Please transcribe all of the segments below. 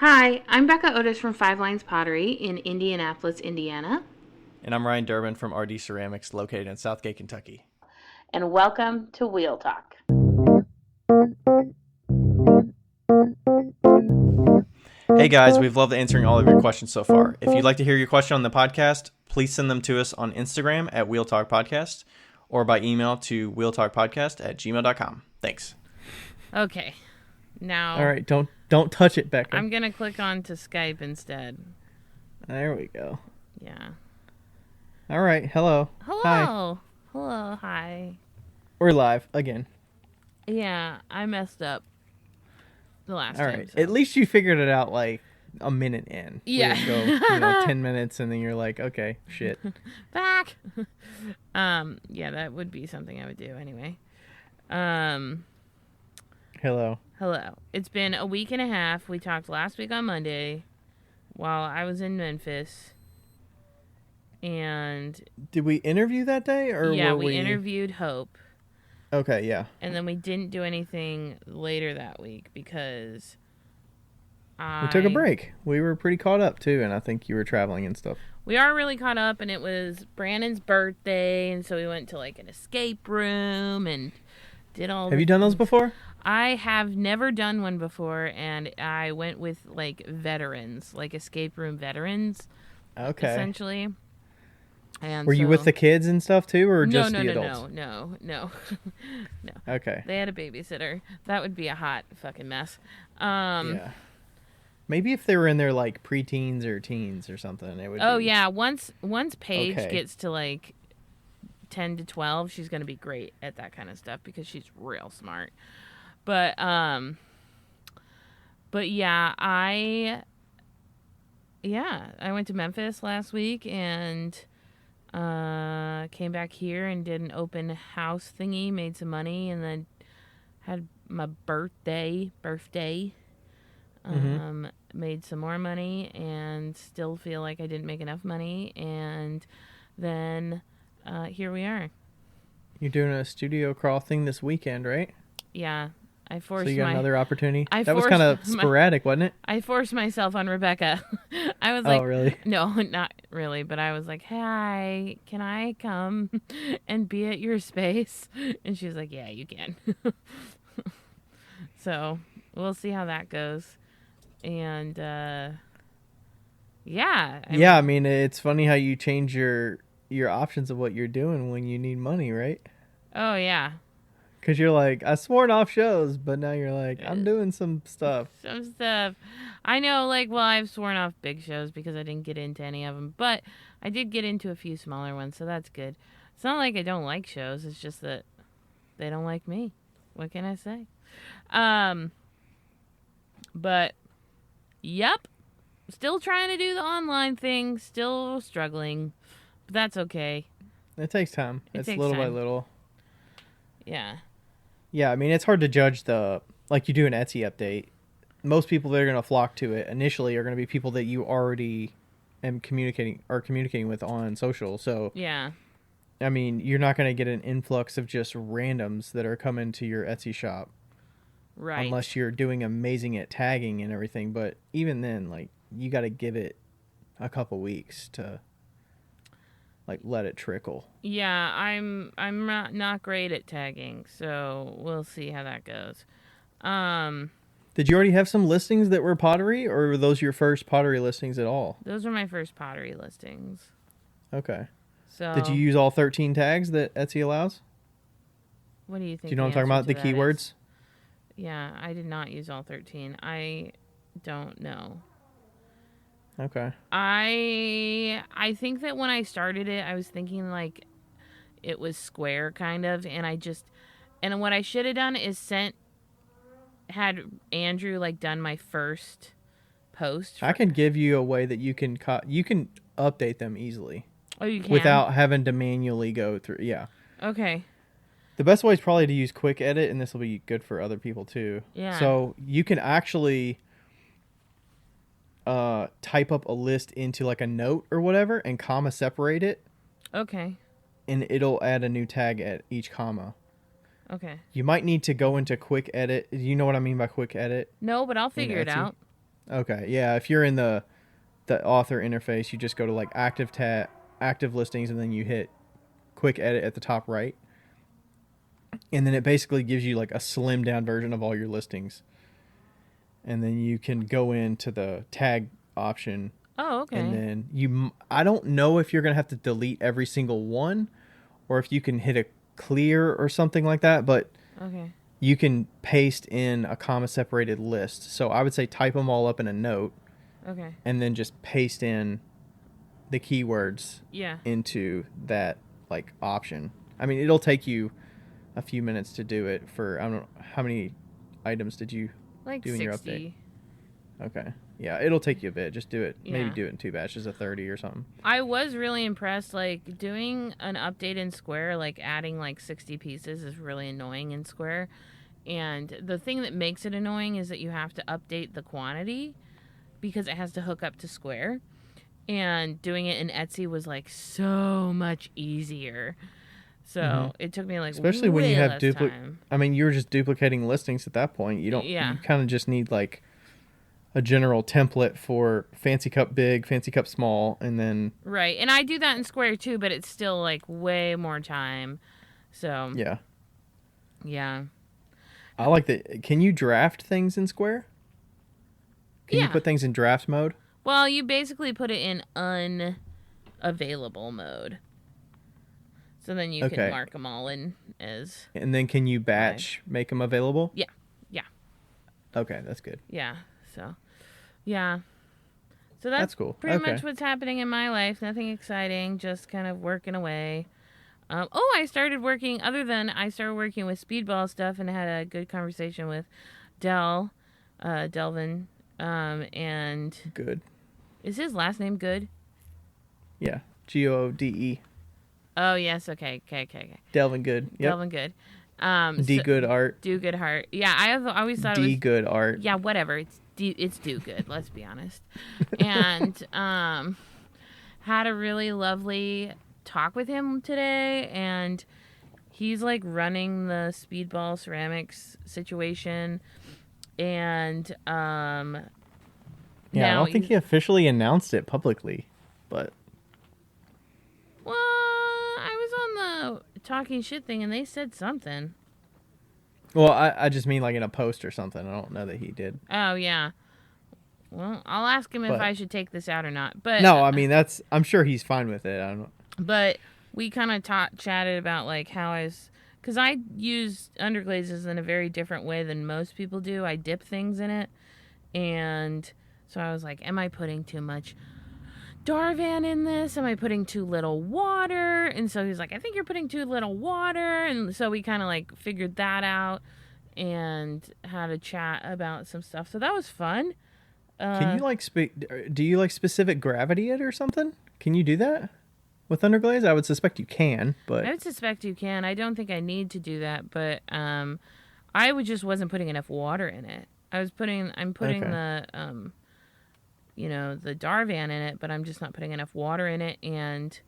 Hi, I'm Becca Otis from Five Lines Pottery in Indianapolis, Indiana. And I'm Ryan Durbin from RD Ceramics, located in Southgate, Kentucky. And welcome to Wheel Talk. Hey guys, we've loved answering all of your questions so far. If you'd like to hear your question on the podcast, please send them to us on Instagram at Wheel Talk Podcast or by email to wheeltalkpodcast@gmail.com. Thanks. Okay. Now. All right, don't touch it, Becca. I'm going to click on to Skype instead. There we go. Yeah. All right, hello. Hello. Hi. Hello. Hi. We're live again. Yeah, I messed up the last All time. right. So. At least you figured it out like a minute in. Yeah. We didn't go, 10 minutes and then you're like, okay, shit. Back. Yeah, that would be something I would do anyway. Hello. Hello. It's been a week and a half. We talked last week on Monday while I was in Memphis. And Did we interview that day or yeah, were we interviewed Hope. Okay, yeah. And then we didn't do anything later that week because We took a break. We were pretty caught up too, and I think you were traveling and stuff. We are really caught up, and it was Brandon's birthday, and so we went to like an escape room and did all. Have you done those before? I have never done one before, and I went with like veterans, like escape room veterans. Okay. Essentially. And were you with the kids and stuff too, or just the adults? No. No. Okay. They had a babysitter. That would be a hot fucking mess. Yeah. Maybe if they were in their like preteens or teens or something, it would. Oh be... yeah, once Paige Okay. gets to like 10 to 12, she's gonna be great at that kind of stuff because she's real smart. But yeah, I went to Memphis last week and came back here and did an open house thingy, made some money, and then had my birthday. Made some more money and still feel like I didn't make enough money, and then here we are. You're doing a studio crawl thing this weekend, right? Yeah, I forced. So you got another opportunity. I that was kind of sporadic, wasn't it? I forced myself on Rebecca. I was like, "Oh, really? No, not really." But I was like, "Hi, can I come and be at your space?" And she was like, "Yeah, you can." So we'll see how that goes. And yeah. I mean, it's funny how you change your options of what you're doing when you need money, right? Oh yeah. Because you're like, I sworn off shows, but now you're like, I'm doing some stuff. I know, like, well, I've sworn off big shows because I didn't get into any of them, but I did get into a few smaller ones, so that's good. It's not like I don't like shows, it's just that they don't like me. What can I say? But, yep, still trying to do the online thing, still struggling, but that's okay. It takes time. It's little by little. Yeah. Yeah, I mean, it's hard to judge like you do an Etsy update. Most people that are going to flock to it initially are going to be people that you already are communicating with on social. So, yeah. I mean, you're not going to get an influx of just randoms that are coming to your Etsy shop. Right. Unless you're doing amazing at tagging and everything. But even then, like, you got to give it a couple weeks to, like, let it trickle. Yeah, I'm not great at tagging, so we'll see how that goes. Did you already have some listings that were pottery, or were those your first pottery listings at all? Those are my first pottery listings. Okay. So did you use all 13 tags that Etsy allows? What do you think? Do you know what I'm talking about? The keywords? Yeah, I did not use all 13. I don't know. Okay. I think that when I started it, I was thinking like it was square kind of, and what I should have done is had Andrew like done my first post. I can give you a way that you can update them easily. Oh, you can? Without having to manually go through. Yeah. Okay. The best way is probably to use Quick Edit, and this will be good for other people too. Yeah. So you can actually type up a list into like a note or whatever and comma separate it. Okay. And it'll add a new tag at each comma. Okay. You might need to go into Quick Edit. Do you know what I mean by Quick Edit? No, but I'll figure it out. Okay, yeah. If you're in the author interface, you just go to like active listings, and then you hit quick edit at the top right, and then it basically gives you like a slimmed down version of all your listings, and then you can go into the tag option, Oh, and okay. then I don't know if you're gonna have to delete every single one, or if you can hit a clear or something like that, but Okay. you can paste in a comma separated list. So I would say type them all up in a note, Okay. and then just paste in the keywords Yeah. into that like option. I mean, it'll take you a few minutes to do it. For I don't know how many items did you Like do in your update. 60. Okay, yeah, it'll take you a bit. Just do it. Maybe Yeah. do it in 2 batches of 30 or something. I was really impressed. Like, doing an update in Square, like adding like 60 pieces is really annoying in Square. And the thing that makes it annoying is that you have to update the quantity because it has to hook up to Square. And doing it in Etsy was like so much easier. So it took me like Especially when you way have less time. I mean, you're just duplicating listings at that point. You don't. Yeah. You kind of just need like a general template for fancy cup big, fancy cup small, and then Right. And I do that in Square too, but it's still like way more time. So, yeah. yeah. I like that. Can you draft things in Square? Can you Yeah. put things in draft mode? Well, you basically put it in unavailable mode. So then you Okay. can mark them all in as. And then can you batch make them available? Yeah. Yeah. Okay, that's good. Yeah. So, yeah. So That's cool. pretty Okay. much what's happening in my life. Nothing exciting, just kind of working away. I started working, I started working with speedball stuff and had a good conversation with Delvin. And Good. is his last name Good? Yeah. Gode. Oh, yes. Okay. Delvin Good. Yep. Delvin Good. D Good Art. Do Good Heart. Yeah, I always thought it D was. Good Art. Yeah, whatever. It's Do Good. Let's be honest. And had a really lovely talk with him today, and he's like running the speedball ceramics situation, and Yeah, I now don't think he officially announced it publicly, but well, I was on the talking shit thing, and they said something. well, I just mean like in a post or something. I don't know that he did. Oh yeah. Well, I'll ask him if But- I should take this out or not. But No, I mean I'm sure he's fine with it. I don't. But we kind of chatted about like how because I use underglazes in a very different way than most people do. I dip things in it, and so I was like, "Am I putting too much Darvan in this? Am I putting too little water?" And so he's like, "I think you're putting too little water." And so we kind of like figured that out and had a chat about some stuff. So that was fun. Can you like do you like specific gravity it or something? Can you do that with underglaze? I would suspect you can, but I would suspect you can. I don't think I need to do that, but I just wasn't putting enough water in it. I'm putting Okay. the the Darvan in it, but I'm just not putting enough water in it. And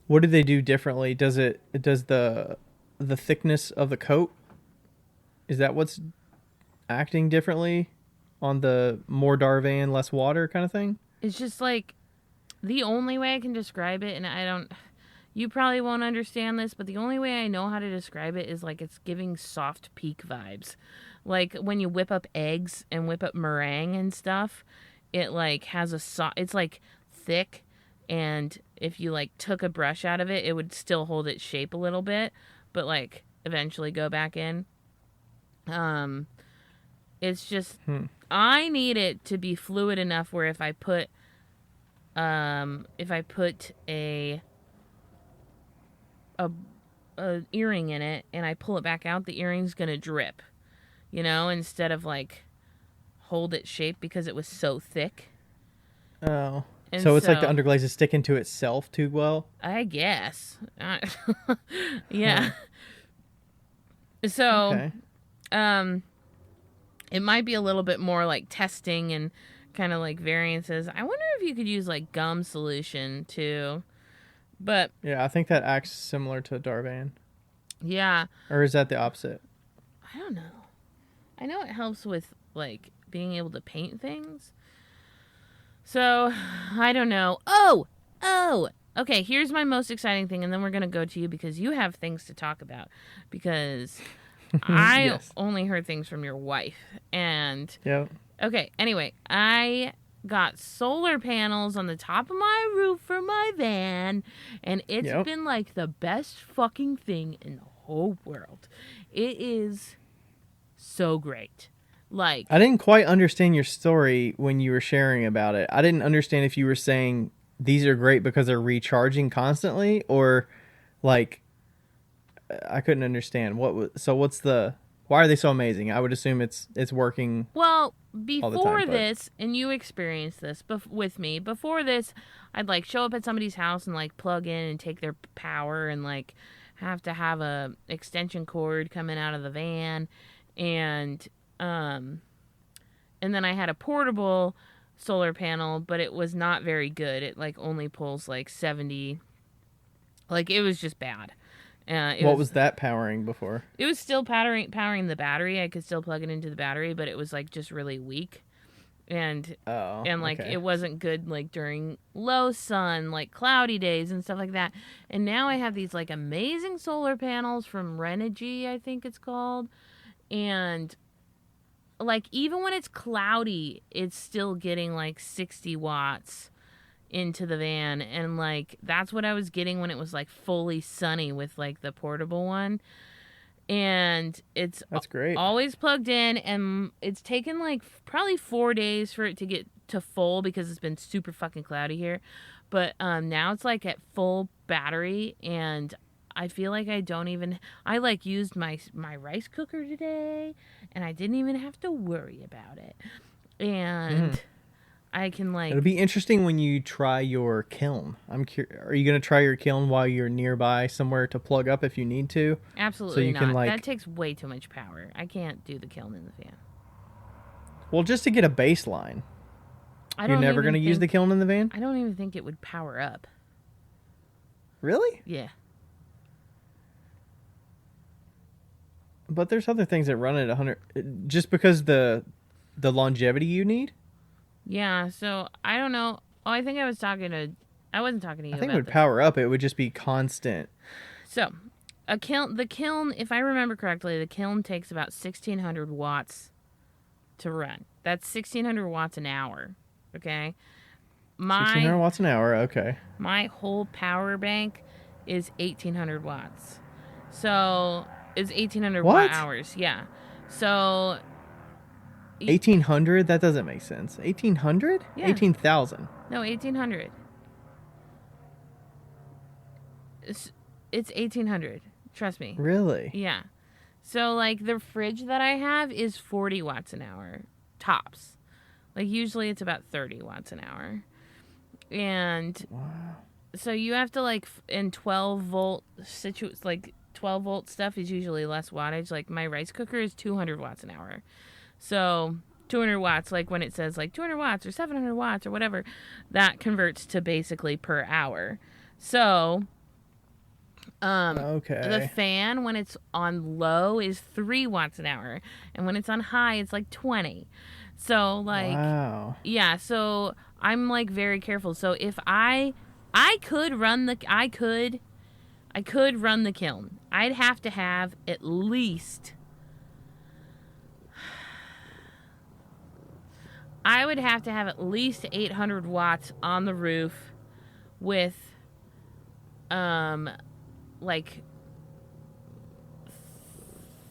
what do they do differently? Does the thickness of the coat, is that what's acting differently on the more Darvan, less water kind of thing? it's just like the only way I can describe it, and you probably won't understand this, but the only way I know how to describe it is like it's giving soft peak vibes. Like when you whip up eggs and whip up meringue and stuff, it like has it's like thick, and if you like took a brush out of it, it would still hold its shape a little bit, but like eventually go back in. It's just I need it to be fluid enough where if I put a earring in it and I pull it back out, the earring's gonna drip, instead of like hold its shape because it was so thick. Oh. And So it's like the underglaze is sticking to itself too well? I guess. Yeah. So, Okay. it might be a little bit more like testing and kind of like variances. I wonder if you could use like gum solution too. But Yeah, I think that acts similar to Darvan. yeah, Or is that the opposite? I don't know. I know it helps with like being able to paint things. So, I don't know. Oh! Okay, here's my most exciting thing, and then we're going to go to you because you have things to talk about. Because I Yes. only heard things from your wife. And, Yep. okay, anyway, I got solar panels on the top of my roof for my van, and it's Yep. been like the best fucking thing in the whole world. It is so great. Like, I didn't quite understand your story when you were sharing about it. I didn't understand if you were saying these are great because they're recharging constantly, or like I couldn't understand why are they so amazing? I would assume it's working. well, all the before time, but- this, and you experienced this with me, before this, I'd like show up at somebody's house and like plug in and take their power and like have to have a extension cord coming out of the van, and then I had a portable solar panel, but it was not very good. It like only pulls like 70. Like it was just bad. What was that powering before? It was still powering the battery. I could still plug it into the battery, but it was like just really weak. And like okay. it wasn't good like during low sun, like cloudy days and stuff like that. And now I have these like amazing solar panels from Renogy, I think it's called. And like even when it's cloudy, it's still getting like 60 watts into the van, and like that's what I was getting when it was like fully sunny with like the portable one. And it's That's great. always plugged in, and it's taken like probably 4 days for it to get to full because it's been super fucking cloudy here. But now it's like at full battery, and I feel like I like used my rice cooker today, and I didn't even have to worry about it. And I can like It'll be interesting when you try your kiln. Are you going to try your kiln while you're nearby somewhere to plug up if you need to? absolutely you not. can, like- That takes way too much power. I can't do the kiln in the van. Well, just to get a baseline. I You're don't never even going to use the think- kiln in the van? I don't even think it would power up. Really? Yeah. But there's other things that run at 100 just because the longevity you need. Yeah, so I don't know. Oh, I think I wasn't talking to you I think it about would this. power up. It would just be constant. So, the kiln, if I remember correctly, the kiln takes about 1600 watts to run. That's 1600 watts an hour. Okay? 1600 watts an hour. Okay. My whole power bank is 1800 watts. So, it's 1800 What? watt hours. Yeah. So, 1800? That doesn't make sense. 1800? Yeah. 18,000. no, 1800. It's 1800. Trust me. Really? Yeah. So, like, the fridge that I have is 40 watts an hour, tops. Like, usually it's about 30 watts an hour. And Wow. so you have to, like, in 12 volt 12 volt stuff is usually less wattage. Like, my rice cooker is 200 watts an hour. So, 200 watts, like, when it says, like, 200 watts or 700 watts or whatever, that converts to basically per hour. So, Okay. the fan, when it's on low, is 3 watts an hour. And when it's on high, it's like 20. So, like, Wow. yeah, so I'm, like, very careful. So if I could run the kiln. I'd have to have at least, I would have to have at least 800 watts on the roof with, like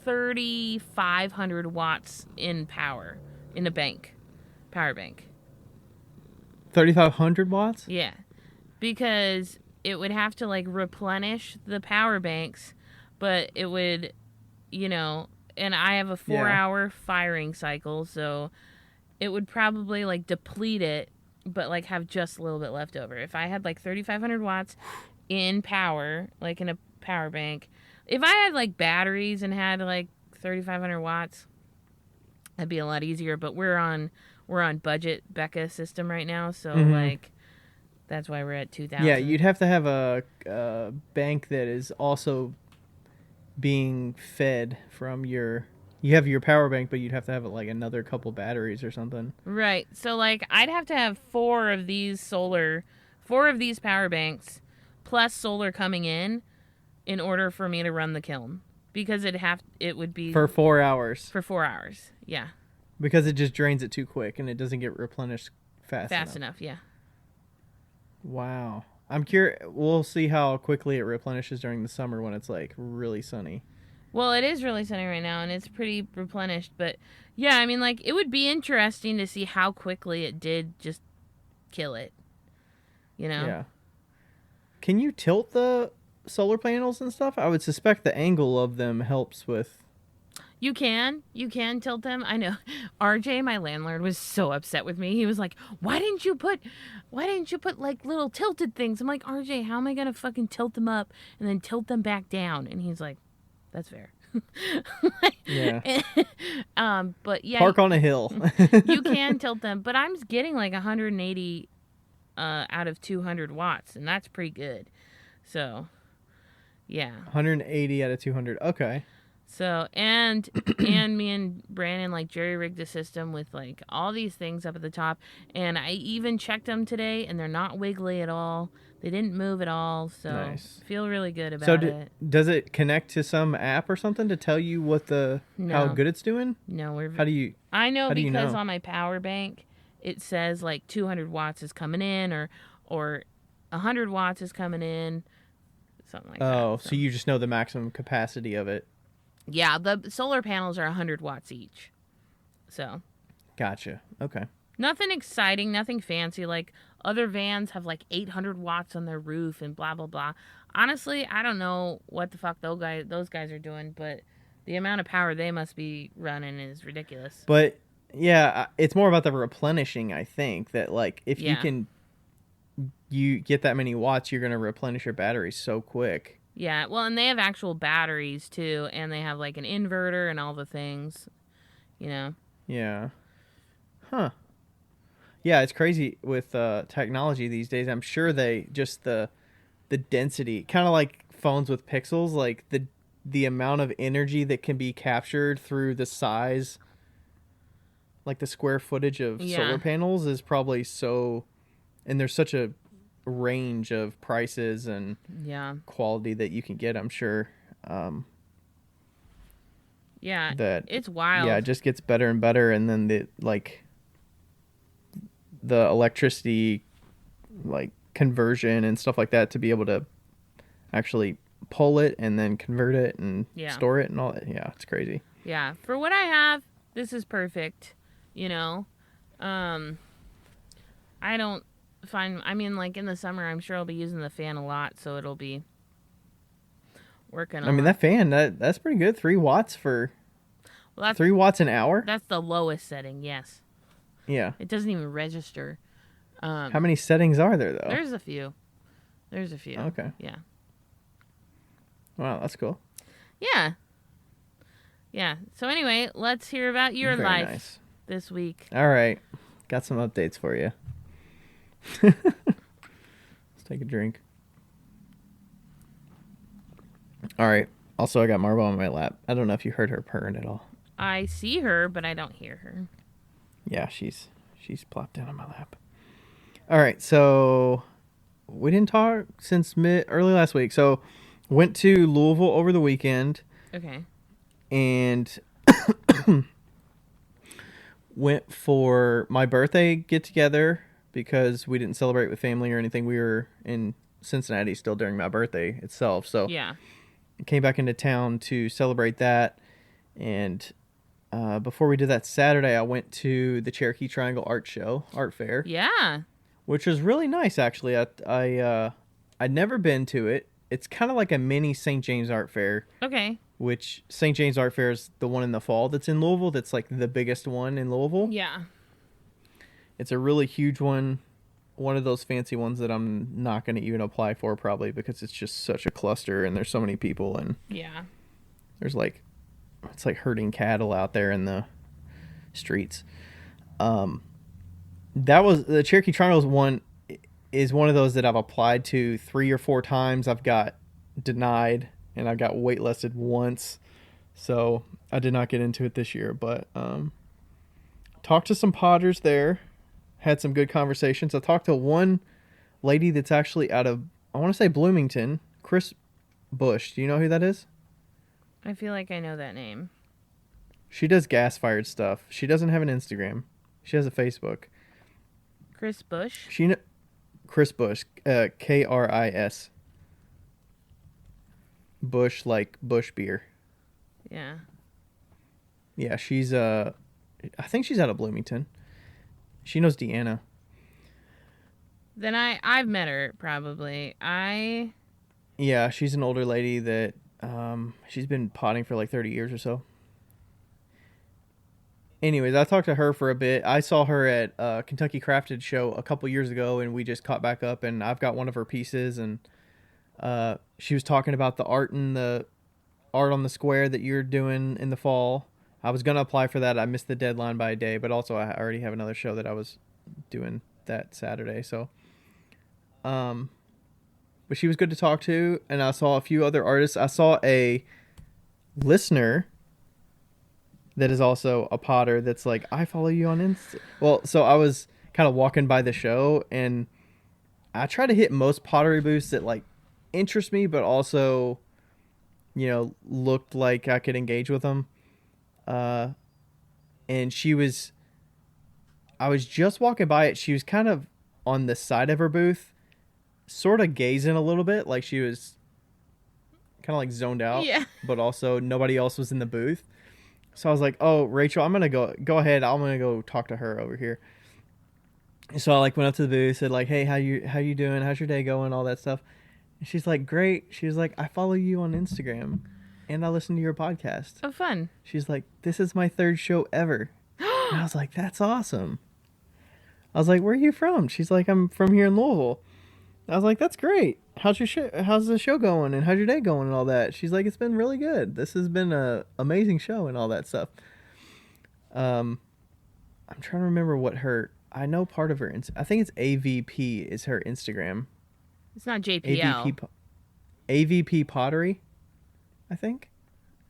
3,500 watts in power in a power bank. 3,500 watts? Yeah, because it would have to like replenish the power banks, but it would, and I have a 4-hour firing cycle, so it would probably like deplete it, but like have just a little bit left over. If I had like 3,500 watts in power, like in a power bank, if I had like batteries and had like 3,500 watts, that'd be a lot easier. But we're on budget Becca system right now, so like that's why we're at 2,000. Yeah, you'd have to have a bank that is also being fed from your, You have your power bank, but you'd have to have like another couple batteries or something. Right. So like I'd have to have four of these power banks plus solar coming in order for me to run the kiln, because it would be For 4 hours. for 4 hours. Yeah. Because it just drains it too quick and it doesn't get replenished fast enough, yeah. Wow. I'm curious. We'll see how quickly it replenishes during the summer when it's like really sunny. Well, it is really sunny right now and it's pretty replenished, but yeah, I mean like it would be interesting to see how quickly it did just kill it. You know? Yeah. Can you tilt the solar panels and stuff? I would suspect the angle of them helps with. You can tilt them. I know. RJ, my landlord, was so upset with me. He was like, why didn't you put like little tilted things? I'm like, RJ, how am I going to fucking tilt them up and then tilt them back down? And he's like, that's fair. Yeah. But yeah. Park on a hill. You can tilt them, but I'm getting like 180 out of 200 watts, and that's pretty good. So, yeah. 180 out of 200. Okay. So, and me and Brandon like jerry rigged the system with like all these things up at the top, and I even checked them today and they're not wiggly at all. They didn't move at all, so nice. Feel really good about it. Does it connect to some app or something to tell you what how good it's doing? No, I know because on my power bank it says like 200 watts is coming in or 100 watts is coming in, something like that. Oh, so you just know the maximum capacity of it. Yeah, the solar panels are 100 watts each. So. Gotcha. Okay. Nothing exciting, nothing fancy. Like, other vans have like 800 watts on their roof and blah, blah, blah. Honestly, I don't know what the fuck those guys are doing, but the amount of power they must be running is ridiculous. But, yeah, it's more about the replenishing, I think. That, like, if you get that many watts, you're going to replenish your battery so quick. Yeah, well, and they have actual batteries, too, and they have, like, an inverter and all the things, you know? Yeah. Huh. Yeah, it's crazy with technology these days. I'm sure the density, kind of like phones with pixels, like the amount of energy that can be captured through the size, like the square footage of solar panels is probably so, and there's such a range of prices and quality that you can get, I'm sure. That it's wild. Yeah, it just gets better and better, and then the electricity like conversion and stuff like that to be able to actually pull it and then convert it and store it and all that. Yeah, it's crazy. Yeah, for what I have, this is perfect, you know. I don't find, I mean, like in the summer I'm sure I'll be using the fan a lot, so it'll be working I mean, that fan, that's pretty good. 3 watts for 3 watts an hour. That's the lowest setting, yes. Yeah. It doesn't even register. How many settings are there, though? There's a few. Okay. Yeah. Wow, that's cool. Yeah. Yeah. So anyway, let's hear about your life this week. All right. Got some updates for you. Let's take a drink. All right. Also, I got Marble on my lap. I don't know if you heard her purring at all. I see her, but I don't hear her. Yeah, she's plopped down on my lap. All right, so we didn't talk since early last week. So went to Louisville over the weekend. Okay. And went for my birthday get together because we didn't celebrate with family or anything. We were in Cincinnati still during my birthday itself. So came back into town to celebrate that. And before we did that Saturday, I went to the Cherokee Triangle Art Fair. Yeah. Which was really nice, actually. I'd never been to it. It's kind of like a mini St. James Art Fair. Okay. Which St. James Art Fair is the one in the fall that's in Louisville. That's like the biggest one in Louisville. Yeah. It's a really huge one. One of those fancy ones that I'm not going to even apply for probably because it's just such a cluster and there's so many people and there's like, it's like herding cattle out there in the streets. That was the Cherokee Triangles one is one of those that I've applied to 3 or 4 times. I've got denied and I got waitlisted once. So I did not get into it this year, but talked to some potters there. Had some good conversations. I talked to one lady that's actually out of, I want to say Bloomington, Chris Bush. Do you know who that is? I feel like I know that name. She does gas-fired stuff. She doesn't have an Instagram. She has a Facebook. Chris Bush? Chris Bush, Kris. Bush, like Bush beer. Yeah. Yeah, she's I think she's out of Bloomington. She knows Deanna. Then I've met her probably. Yeah, she's an older lady that she's been potting for like 30 years or so. Anyways, I talked to her for a bit. I saw her at Kentucky Crafted show a couple years ago, and we just caught back up. And I've got one of her pieces, and she was talking about the art on the square that you're doing in the fall. I was gonna apply for that. I missed the deadline by a day, but also I already have another show that I was doing that Saturday. So, but she was good to talk to, and I saw a few other artists. I saw a listener that is also a potter that's like, I follow you on Insta. Well, so I was kind of walking by the show, and I try to hit most pottery booths that like interest me, but also, looked like I could engage with them. And I was just walking by it. She was kind of on the side of her booth, sort of gazing a little bit, like she was kind of like zoned out. Yeah. But also nobody else was in the booth. So I was like, "Oh, Rachel, I'm gonna go ahead. I'm gonna go talk to her over here." So I like went up to the booth, said like, "Hey, how you doing? How's your day going? All that stuff." And she's like, "Great." She was like, "I follow you on Instagram, and I listen to your podcast." Oh, fun. She's like, "This is my third show ever." And I was like, "That's awesome." I was like, "Where are you from?" She's like, "I'm from here in Louisville." I was like, "That's great. How's the show going, and how's your day going, and all that?" She's like, "It's been really good. This has been a amazing show and all that stuff." I'm trying to remember I know part of her. I think it's AVP is her Instagram. It's not JPL. AVP Pottery, I think.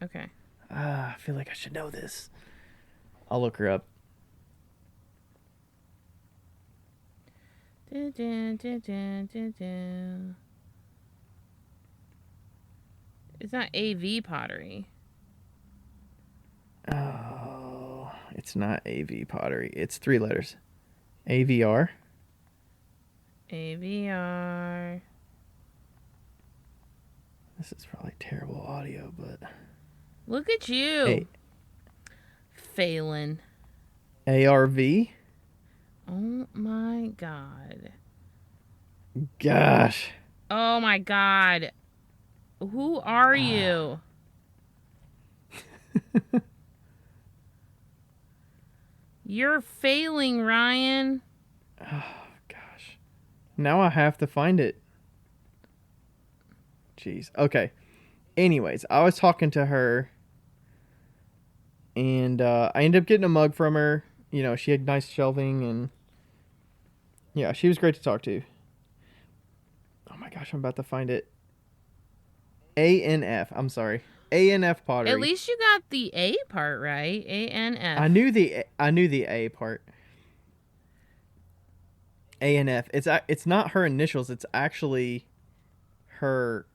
Okay. I feel like I should know this. I'll look her up. It's not AV Pottery. Oh, it's not AV Pottery. It's 3 letters. AVR. AVR. This is probably terrible audio, but... Look at you. Phelan. ARV. Oh my god. Gosh. Oh my god. Who are you? You're failing, Ryan. Oh, gosh. Now I have to find it. Jeez. Okay. Anyways, I was talking to her, and I ended up getting a mug from her. She had nice shelving, and yeah, she was great to talk to. Oh my gosh, I'm about to find it. ANF. I'm sorry. ANF Pottery. At least you got the A part right. ANF. I knew the A part. ANF. It's not her initials. It's actually her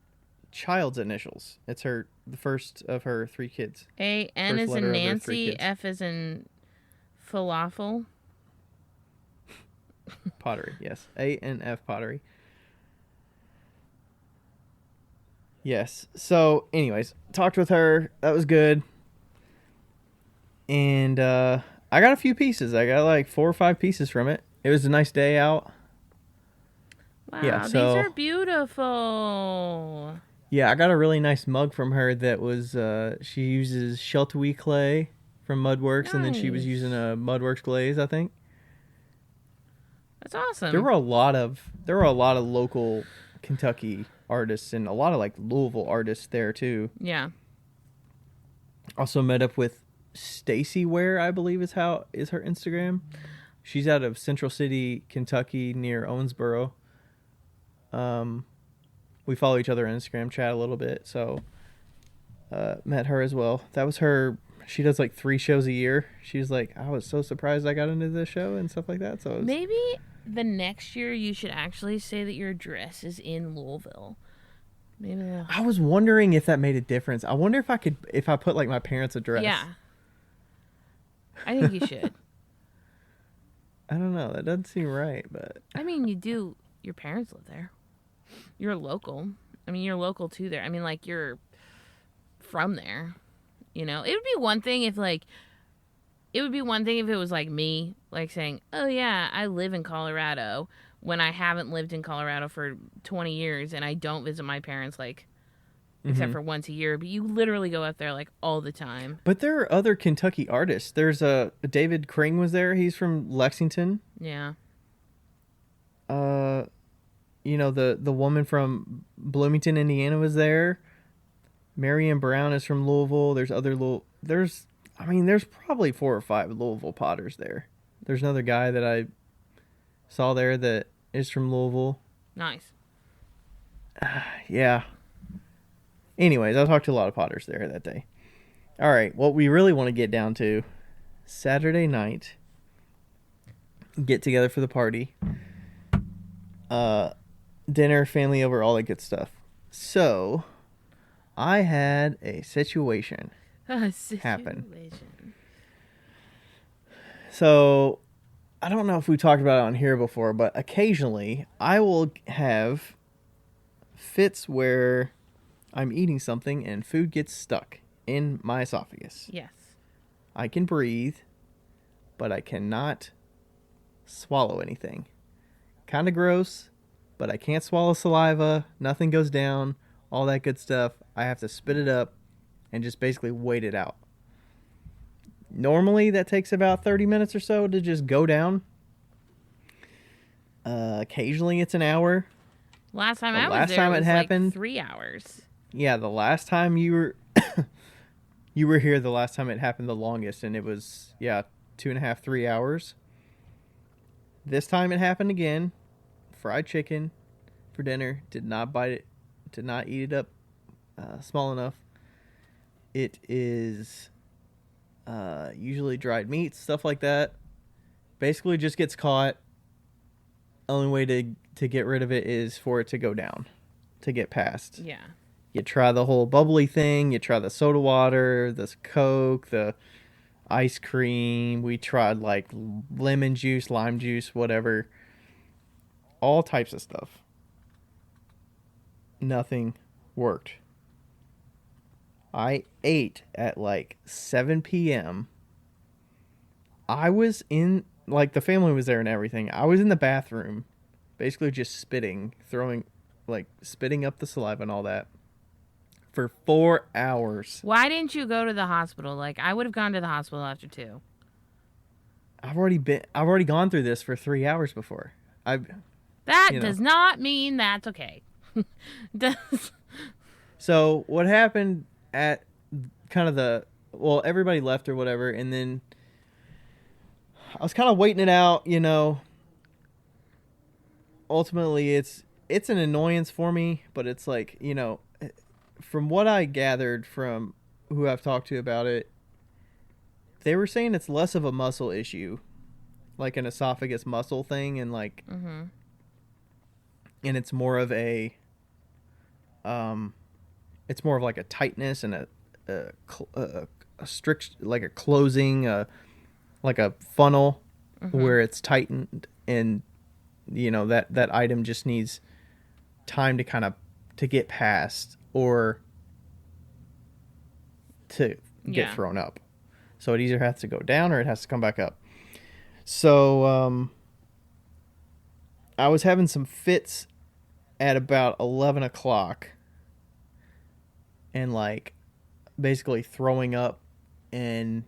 child's initials. It's the first of her 3 kids. N is in Nancy. F is in falafel. Pottery. Yes. ANF Pottery. Yes. So, anyways, talked with her. That was good. And I got a few pieces. I got like 4 or 5 pieces from it. It was a nice day out. Wow, yeah, these are beautiful. Yeah, I got a really nice mug from her that was, she uses Sheltowee clay from Mudworks, and then she was using a Mudworks glaze, I think. That's awesome. There were a lot of local Kentucky artists and a lot of like Louisville artists there too. Yeah. Also met up with Stacy Ware, I believe is her Instagram. She's out of Central City, Kentucky, near Owensboro. We follow each other on Instagram, chat a little bit. So met her as well. That was her. She does like 3 shows a year. She was like, I was so surprised I got into this show and stuff like that. So it was, Maybe the next year you should actually say that your address is in Louisville. Maybe. I was wondering if that made a difference. I wonder if I put like my parents' address. Yeah. I think you should. I don't know. That doesn't seem right, but I mean, you do. Your parents live there. You're local. I mean, you're local too there. I mean, like, you're from there. You know, it would be one thing if, like, it was like me, like, saying, oh, yeah, I live in Colorado when I haven't lived in Colorado for 20 years and I don't visit my parents, like, except for once a year. But you literally go up there, like, all the time. But there are other Kentucky artists. There's David Kring was there. He's from Lexington. Yeah. You know, the woman from Bloomington, Indiana was there. Marion Brown is from Louisville. There's probably 4 or 5 Louisville potters there. There's another guy that I saw there that is from Louisville. Nice. Yeah. Anyways, I talked to a lot of potters there that day. All right, what we really want to get down to, Saturday night, get together for the party. Dinner, family over, all that good stuff. So, I had a situation happen. So, I don't know if we talked about it on here before, but occasionally I will have fits where I'm eating something and food gets stuck in my esophagus. Yes. I can breathe, but I cannot swallow anything. Kind of gross, but I can't swallow saliva. Nothing goes down. All that good stuff. I have to spit it up and just basically wait it out. Normally, that takes about 30 minutes or so to just go down. Occasionally, it's an hour. Last time The I was last there, time it it was happened- like 3 hours. Yeah, the last time you were you were here, the last time it happened the longest, and it was 2.5, 3 hours. This time it happened again. Fried chicken for dinner. Did not bite it. Did not eat it up small enough. It is usually dried meats, stuff like that. Basically just gets caught. Only way to get rid of it is for it to go down, to get past. Yeah. You try the whole bubbly thing. You try the soda water, the Coke, the ice cream. We tried like lemon juice, lime juice, whatever. All types of stuff. Nothing worked. I ate at like 7 p.m. I was in, like, the family was there and everything. I was in the bathroom, basically just spitting up the saliva and all that for 4 hours. Why didn't you go to the hospital? Like, I would have gone to the hospital after 2. I've already gone through this for 3 hours before. That does not mean that's okay. So what happened at kind of everybody left or whatever, and then I was kind of waiting it out, you know. Ultimately, it's an annoyance for me, but it's like, you know, from what I gathered from who I've talked to about it, they were saying it's less of a muscle issue, like an esophagus muscle thing, and like, and it's more of a, it's more of like a tightness and a strict, like a closing, like a funnel where it's tightened, and you know that item just needs time to kind of to get past or to get thrown up. So it either has to go down or it has to come back up. So I was having some fits at about 11 o'clock and like basically throwing up, and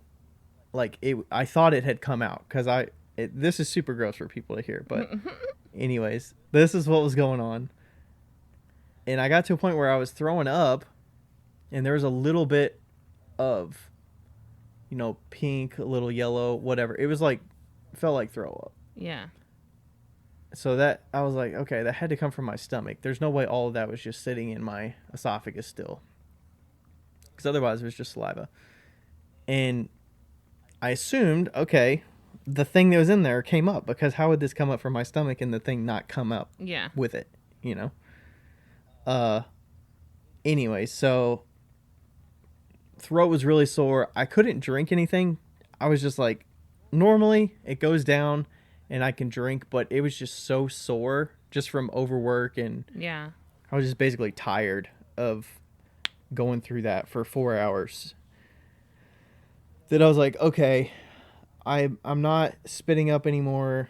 like I thought it had come out because this is super gross for people to hear, but anyways, this is what was going on. And I got to a point where I was throwing up and there was a little bit of, you know, pink, a little yellow, whatever. It was like, felt like throw up. Yeah. So that, I was like, okay, that had to come from my stomach. There's no way all of that was just sitting in my esophagus still. because otherwise it was just saliva. And I assumed, okay, the thing that was in there came up, because how would this come up from my stomach and the thing not come up Yeah. with it, you know? Anyway, so throat was really sore. I couldn't drink anything. I was just like, normally it goes down and I can drink, but it was just so sore just from overwork, and Yeah. I was just basically tired of going through that for 4 hours. That I was like, okay, I'm not spitting up anymore,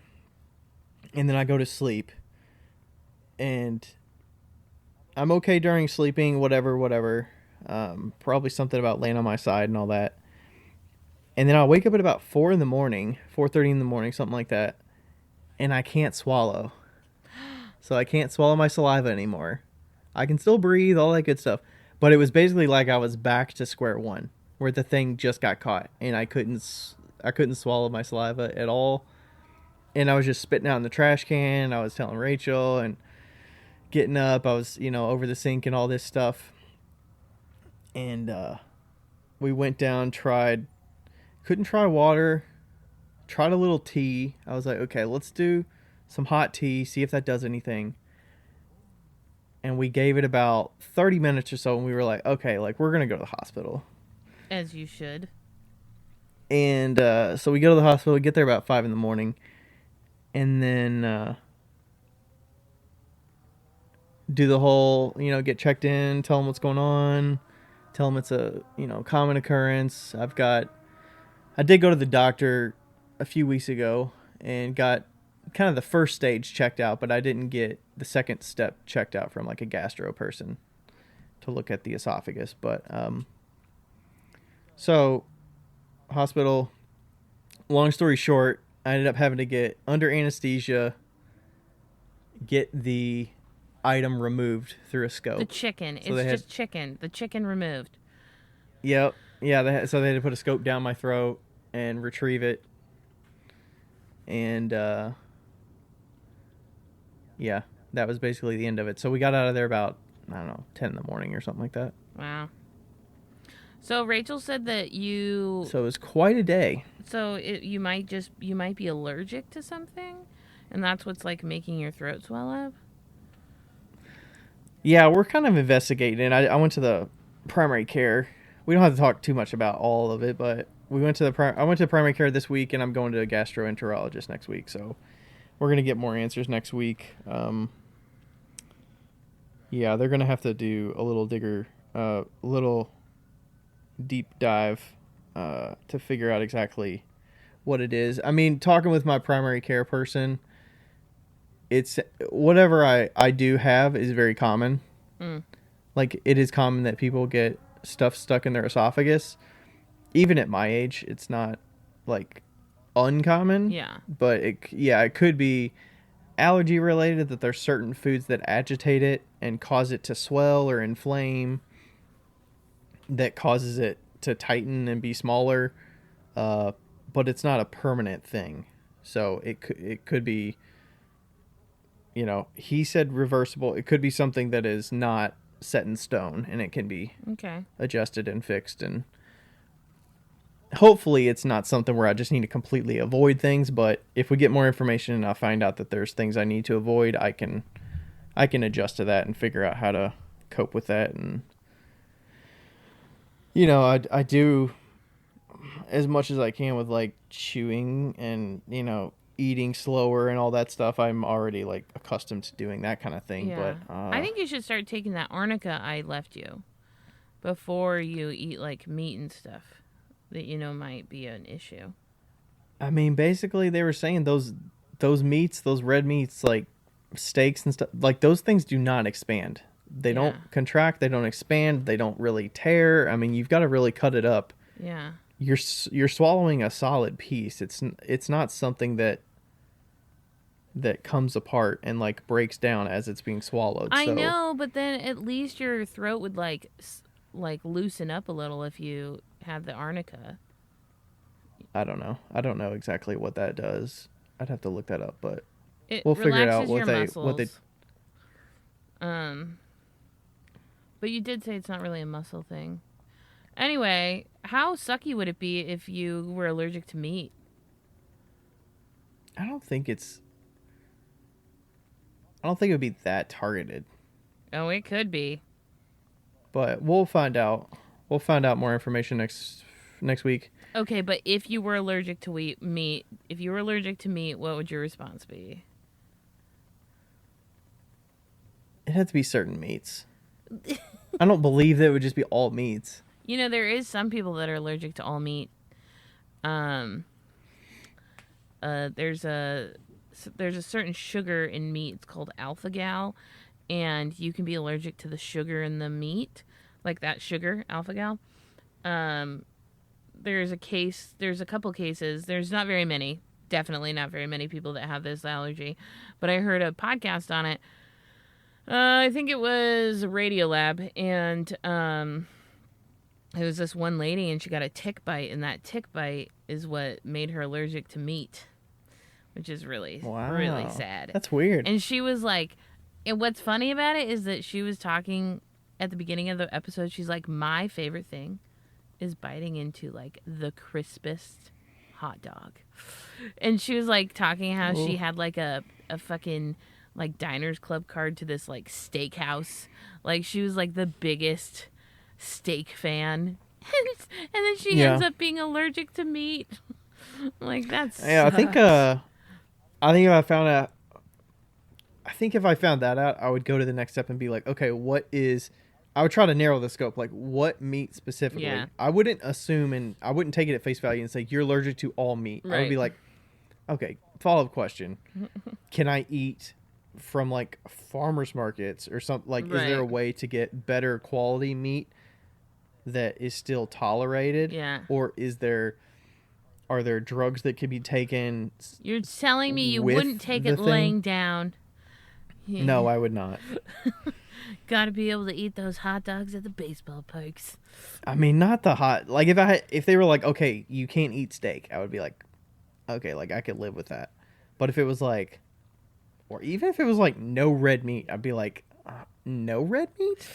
and then I go to sleep, and I'm okay during sleeping, whatever. Probably something about laying on my side and all that. And then I'll wake up at about 4 in the morning, 4:30 in the morning, something like that, and I can't swallow. So I can't swallow my saliva anymore. I can still breathe, all that good stuff. But it was basically like I was back to square one, where the thing just got caught, and I couldn't swallow my saliva at all. And I was just spitting out in the trash can. I was telling Rachel, and getting up, I was, over the sink and all this stuff. And we went down, couldn't try water, tried a little tea. I was like, okay, let's do some hot tea, see if that does anything. And we gave it about 30 minutes or so, and we were like, okay, like, we're going to go to the hospital. As you should. And so we go to the hospital, we get there about 5 in the morning, and then do the whole, get checked in, tell them what's going on, tell them it's a, common occurrence. I did go to the doctor a few weeks ago and got kind of the first stage checked out, but I didn't get the second step checked out from like a gastro person to look at the esophagus. But so hospital, long story short, I ended up having to get under anesthesia, get the item removed through a scope. The chicken. So it's just chicken. The chicken removed. Yep. Yeah, so they had to put a scope down my throat and retrieve it. And yeah, that was basically the end of it. So we got out of there about, I don't know, 10 in the morning or something like that. Wow. So Rachel said that you... So it was quite a day. So you might be allergic to something? And that's what's like making your throat swell up? Yeah, we're kind of investigating. I went to the primary care. We don't have to talk too much about all of it, but I went to primary care this week, and I'm going to a gastroenterologist next week. So we're going to get more answers next week. Yeah, they're going to have to do a little deep dive to figure out exactly what it is. I mean, talking with my primary care person, it's whatever I do have is very common. Like, it is common that people get stuff stuck in their esophagus. Even at my age, it's not like uncommon. Yeah. But it could be allergy related, that there's certain foods that agitate it and cause it to swell or inflame, that causes it to tighten and be smaller. But it's not a permanent thing. So it could be, he said reversible. It could be something that is not set in stone, and it can be adjusted and fixed. And hopefully it's not something where I just need to completely avoid things. But if we get more information and I find out that there's things I need to avoid, I can adjust to that and figure out how to cope with that. And I do as much as I can with like chewing and eating slower and all that stuff. I'm already like accustomed to doing that kind of thing. Yeah. But I think you should start taking that arnica I left you before you eat like meat and stuff that might be an issue. I mean, basically they were saying those meats, those red meats, like steaks and stuff, like those things do not expand. They don't contract, they don't expand, they don't really tear. I mean, you've got to really cut it up. Yeah. You're swallowing a solid piece. It's not something that comes apart and like breaks down as it's being swallowed. I know, but then at least your throat would like loosen up a little if you had the arnica. I don't know exactly what that does. I'd have to look that up, but we'll figure it out what they. But you did say it's not really a muscle thing. Anyway, how sucky would it be if you were allergic to meat? I don't think it would be that targeted, Oh, it could be. but we'll find out. We'll find out more information next week. Okay, but if you were allergic to meat, what would your response be? It had to be certain meats. I don't believe that it would just be all meats. You know, there is some people that are allergic to all meat. There's a certain sugar in meat. It's called alpha gal, and you can be allergic to the sugar in the meat, like that sugar, alpha gal. There's a couple cases. There's not very many. Definitely not very many people that have this allergy, but I heard a podcast on it. I think it was Radiolab, and it was this one lady, and she got a tick bite, and that tick bite is what made her allergic to meat, which is really sad. That's weird. And she was like, and what's funny about it is that she was talking at the beginning of the episode. She's like, my favorite thing is biting into like the crispest hot dog. And she was like talking how she had like a fucking like Diners Club card to this like steakhouse. Like she was like the biggest steak fan. And then she ends up being allergic to meat. Like that's I think if I found out, if I found that out, I would go to the next step and be like, okay, I would try to narrow the scope, like what meat specifically. Yeah. I wouldn't assume, and I wouldn't take it at face value and say you're allergic to all meat. Right. I would be like, okay, follow-up question. Can I eat from like farmers markets or something? Like, Right. Is there a way to get better quality meat that is still tolerated? Yeah. Or are there drugs that can be taken? You're telling me you with wouldn't take the it thing? laying down. No, I would not. Gotta be able to eat those hot dogs at the baseball parks. I mean, not the hot. Like if they were like, okay, you can't eat steak, I would be like, okay, like I could live with that. But if it was like, or even if it was like no red meat, I'd be like, no red meat?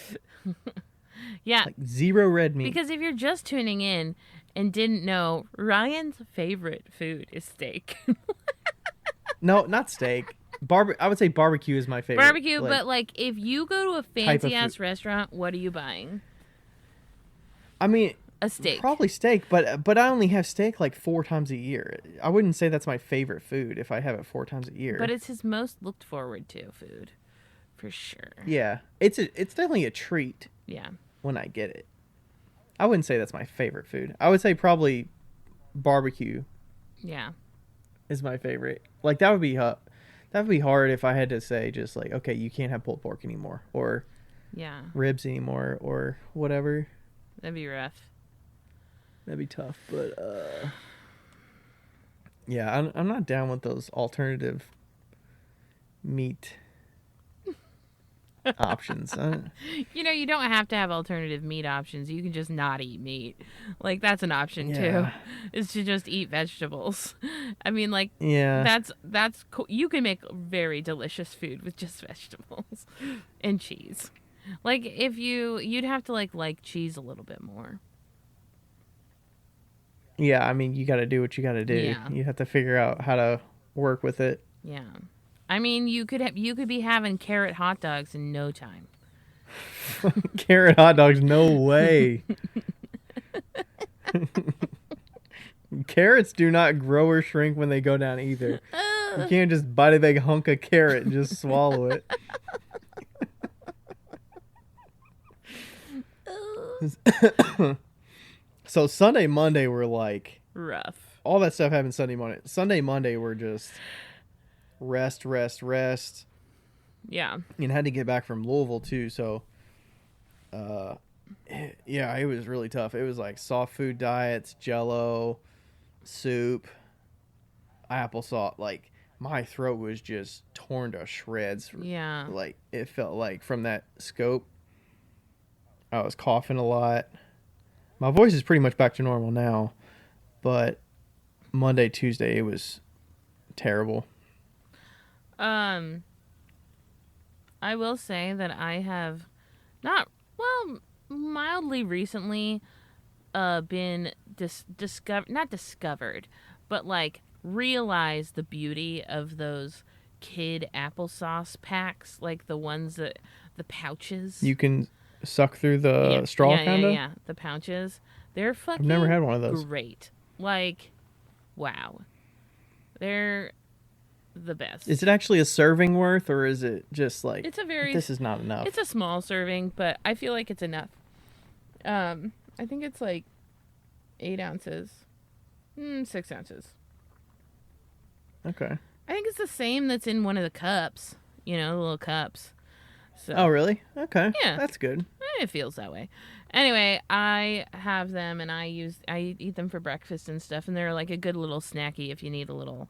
Yeah. Like zero red meat. Because if you're just tuning in and didn't know, Ryan's favorite food is steak. No, not steak. I would say barbecue is my favorite. Barbecue, but like if you go to a fancy ass food. restaurant, what are you buying? I mean, A steak. probably steak, but I only have steak like 4 times a year. I wouldn't say that's my favorite food if I have it 4 times a year. But it's his most looked forward to food. For sure. Yeah, it's definitely a treat Yeah. when I get it. I wouldn't say that's my favorite food. I would say probably barbecue Yeah. is my favorite. Like that would be hard if I had to say just like, okay, you can't have pulled pork anymore or Yeah. ribs anymore or whatever. That'd be rough. That'd be tough, but yeah, I'm not down with those alternative meat options. You know, you don't have to have alternative meat options. You can just not eat meat. Like that's an option too. Yeah. Is to just eat vegetables. I mean, like Yeah. that's cool. You can make very delicious food with just vegetables and cheese. Like if you'd have to like cheese a little bit more. Yeah, I mean, you got to do what you got to do. Yeah. You have to figure out how to work with it. Yeah. I mean, you could be having carrot hot dogs in no time. Carrot hot dogs, no way. Carrots do not grow or shrink when they go down either. You can't just bite a big hunk of carrot and just swallow it. So Sunday, Monday were like Rough. all that stuff happened Sunday, Monday. Sunday, Monday were just rest. Yeah. And had to get back from Louisville too, so yeah, it was really tough. It was like soft food diets, Jello, soup, applesauce. Like my throat was just torn to shreds. Yeah. Like it felt like from that scope, I was coughing a lot. My voice is pretty much back to normal now, but Monday, Tuesday, it was terrible. I will say that I have mildly recently been not discovered, but like realized the beauty of those kid applesauce packs, like the ones that the pouches. You can suck through the straw, kind of? Yeah. The pouches. They're fucking I've never had one of those. great. Like, wow. They're the best. Is it actually a serving worth, or is it just like, It's a very... this is not enough? It's a small serving, but I feel like it's enough. I think it's like 8 ounces. 6 ounces. Okay. I think it's the same that's in one of the cups. You know, the little cups. So, Oh, really? Okay. Yeah. That's good. it feels that way. Anyway, I have them and I eat them for breakfast and stuff, and they're like a good little snacky if you need a little.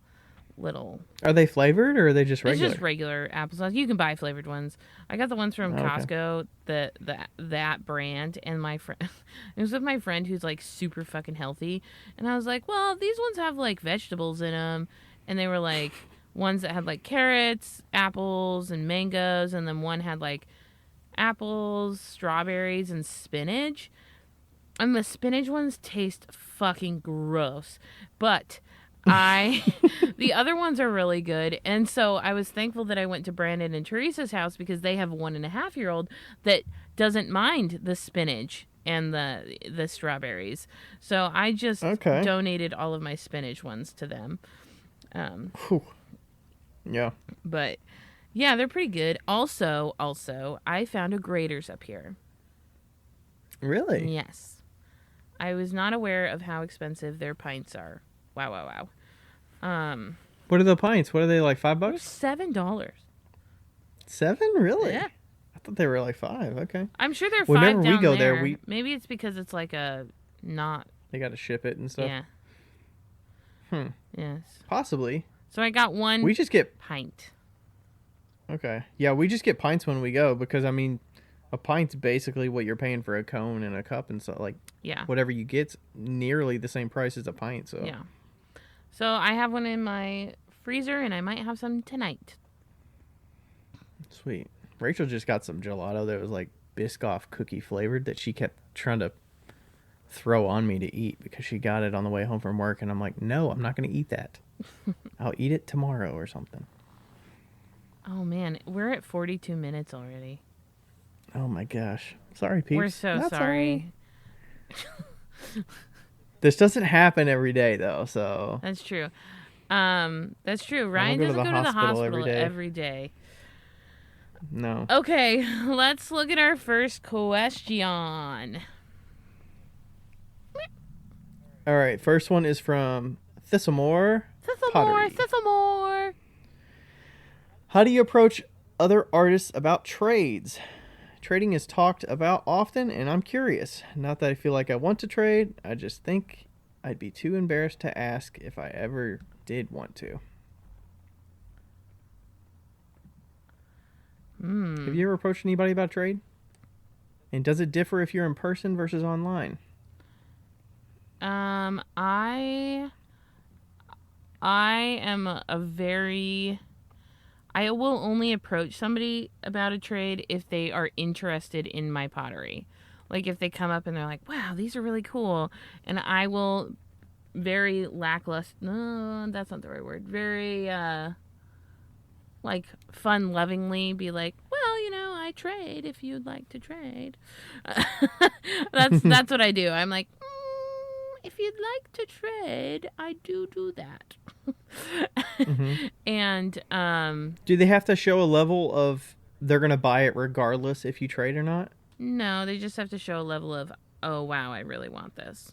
Are they flavored, or are they just regular? It's just regular applesauce. You can buy flavored ones. I got the ones from Costco, that brand, and my friend. It was with my friend who's like super fucking healthy, and I was like, well, these ones have like vegetables in them, and they were like ones that had like carrots, apples, and mangoes, and then one had like apples, strawberries, and spinach. And the spinach ones taste fucking gross, but the other ones are really good. And so I was thankful that I went to Brandon and Teresa's house because they have a 1.5-year-old that doesn't mind the spinach and the strawberries. So I just donated all of my spinach ones to them. Yeah. But yeah, they're pretty good. Also, I found a Grater's up here. Really? Yes. I was not aware of how expensive their pints are. Wow. What are the pints? What are they, like, $5? $7. 7? Really? Yeah. I thought they were like 5. Okay. I'm sure they're Whenever 5 down we go there. there, Maybe it's because it's like a not. They got to ship it and stuff. Yeah. Yes. Possibly. So I got one. We just get pint. Okay. Yeah, we just get pints when we go because, I mean, a pint's basically what you're paying for a cone and a cup and stuff. Like, yeah, whatever you get's nearly the same price as a pint. So yeah. So I have one in my freezer, and I might have some tonight. Sweet. Rachel just got some gelato that was like Biscoff cookie flavored that she kept trying to throw on me to eat because she got it on the way home from work, and I'm like, no, I'm not going to eat that. I'll eat it tomorrow or something. Oh man, we're at 42 minutes already. Oh my gosh. Sorry, peeps. We're so sorry. This doesn't happen every day though, so. That's true. That's true. Ryan doesn't go to the hospital every day. No. Okay, let's look at our first question. All right, first one is from Thistlemore. Thistlemore. How do you approach other artists about trades? Trading is talked about often, and I'm curious. Not that I feel like I want to trade, I just think I'd be too embarrassed to ask if I ever did want to. Have you ever approached anybody about trade? And does it differ if you're in person versus online? I am I will only approach somebody about a trade if they are interested in my pottery. Like if they come up and they're like, wow, these are really cool. And I will very lackluster, no, that's not the right word. Very, like fun lovingly be like, well, you know, I trade if you'd like to trade. That's what I do. I'm like, if you'd like to trade, I do that. And do they have to show a level of they're going to buy it regardless if you trade or not? No, they just have to show a level of, oh wow, I really want this.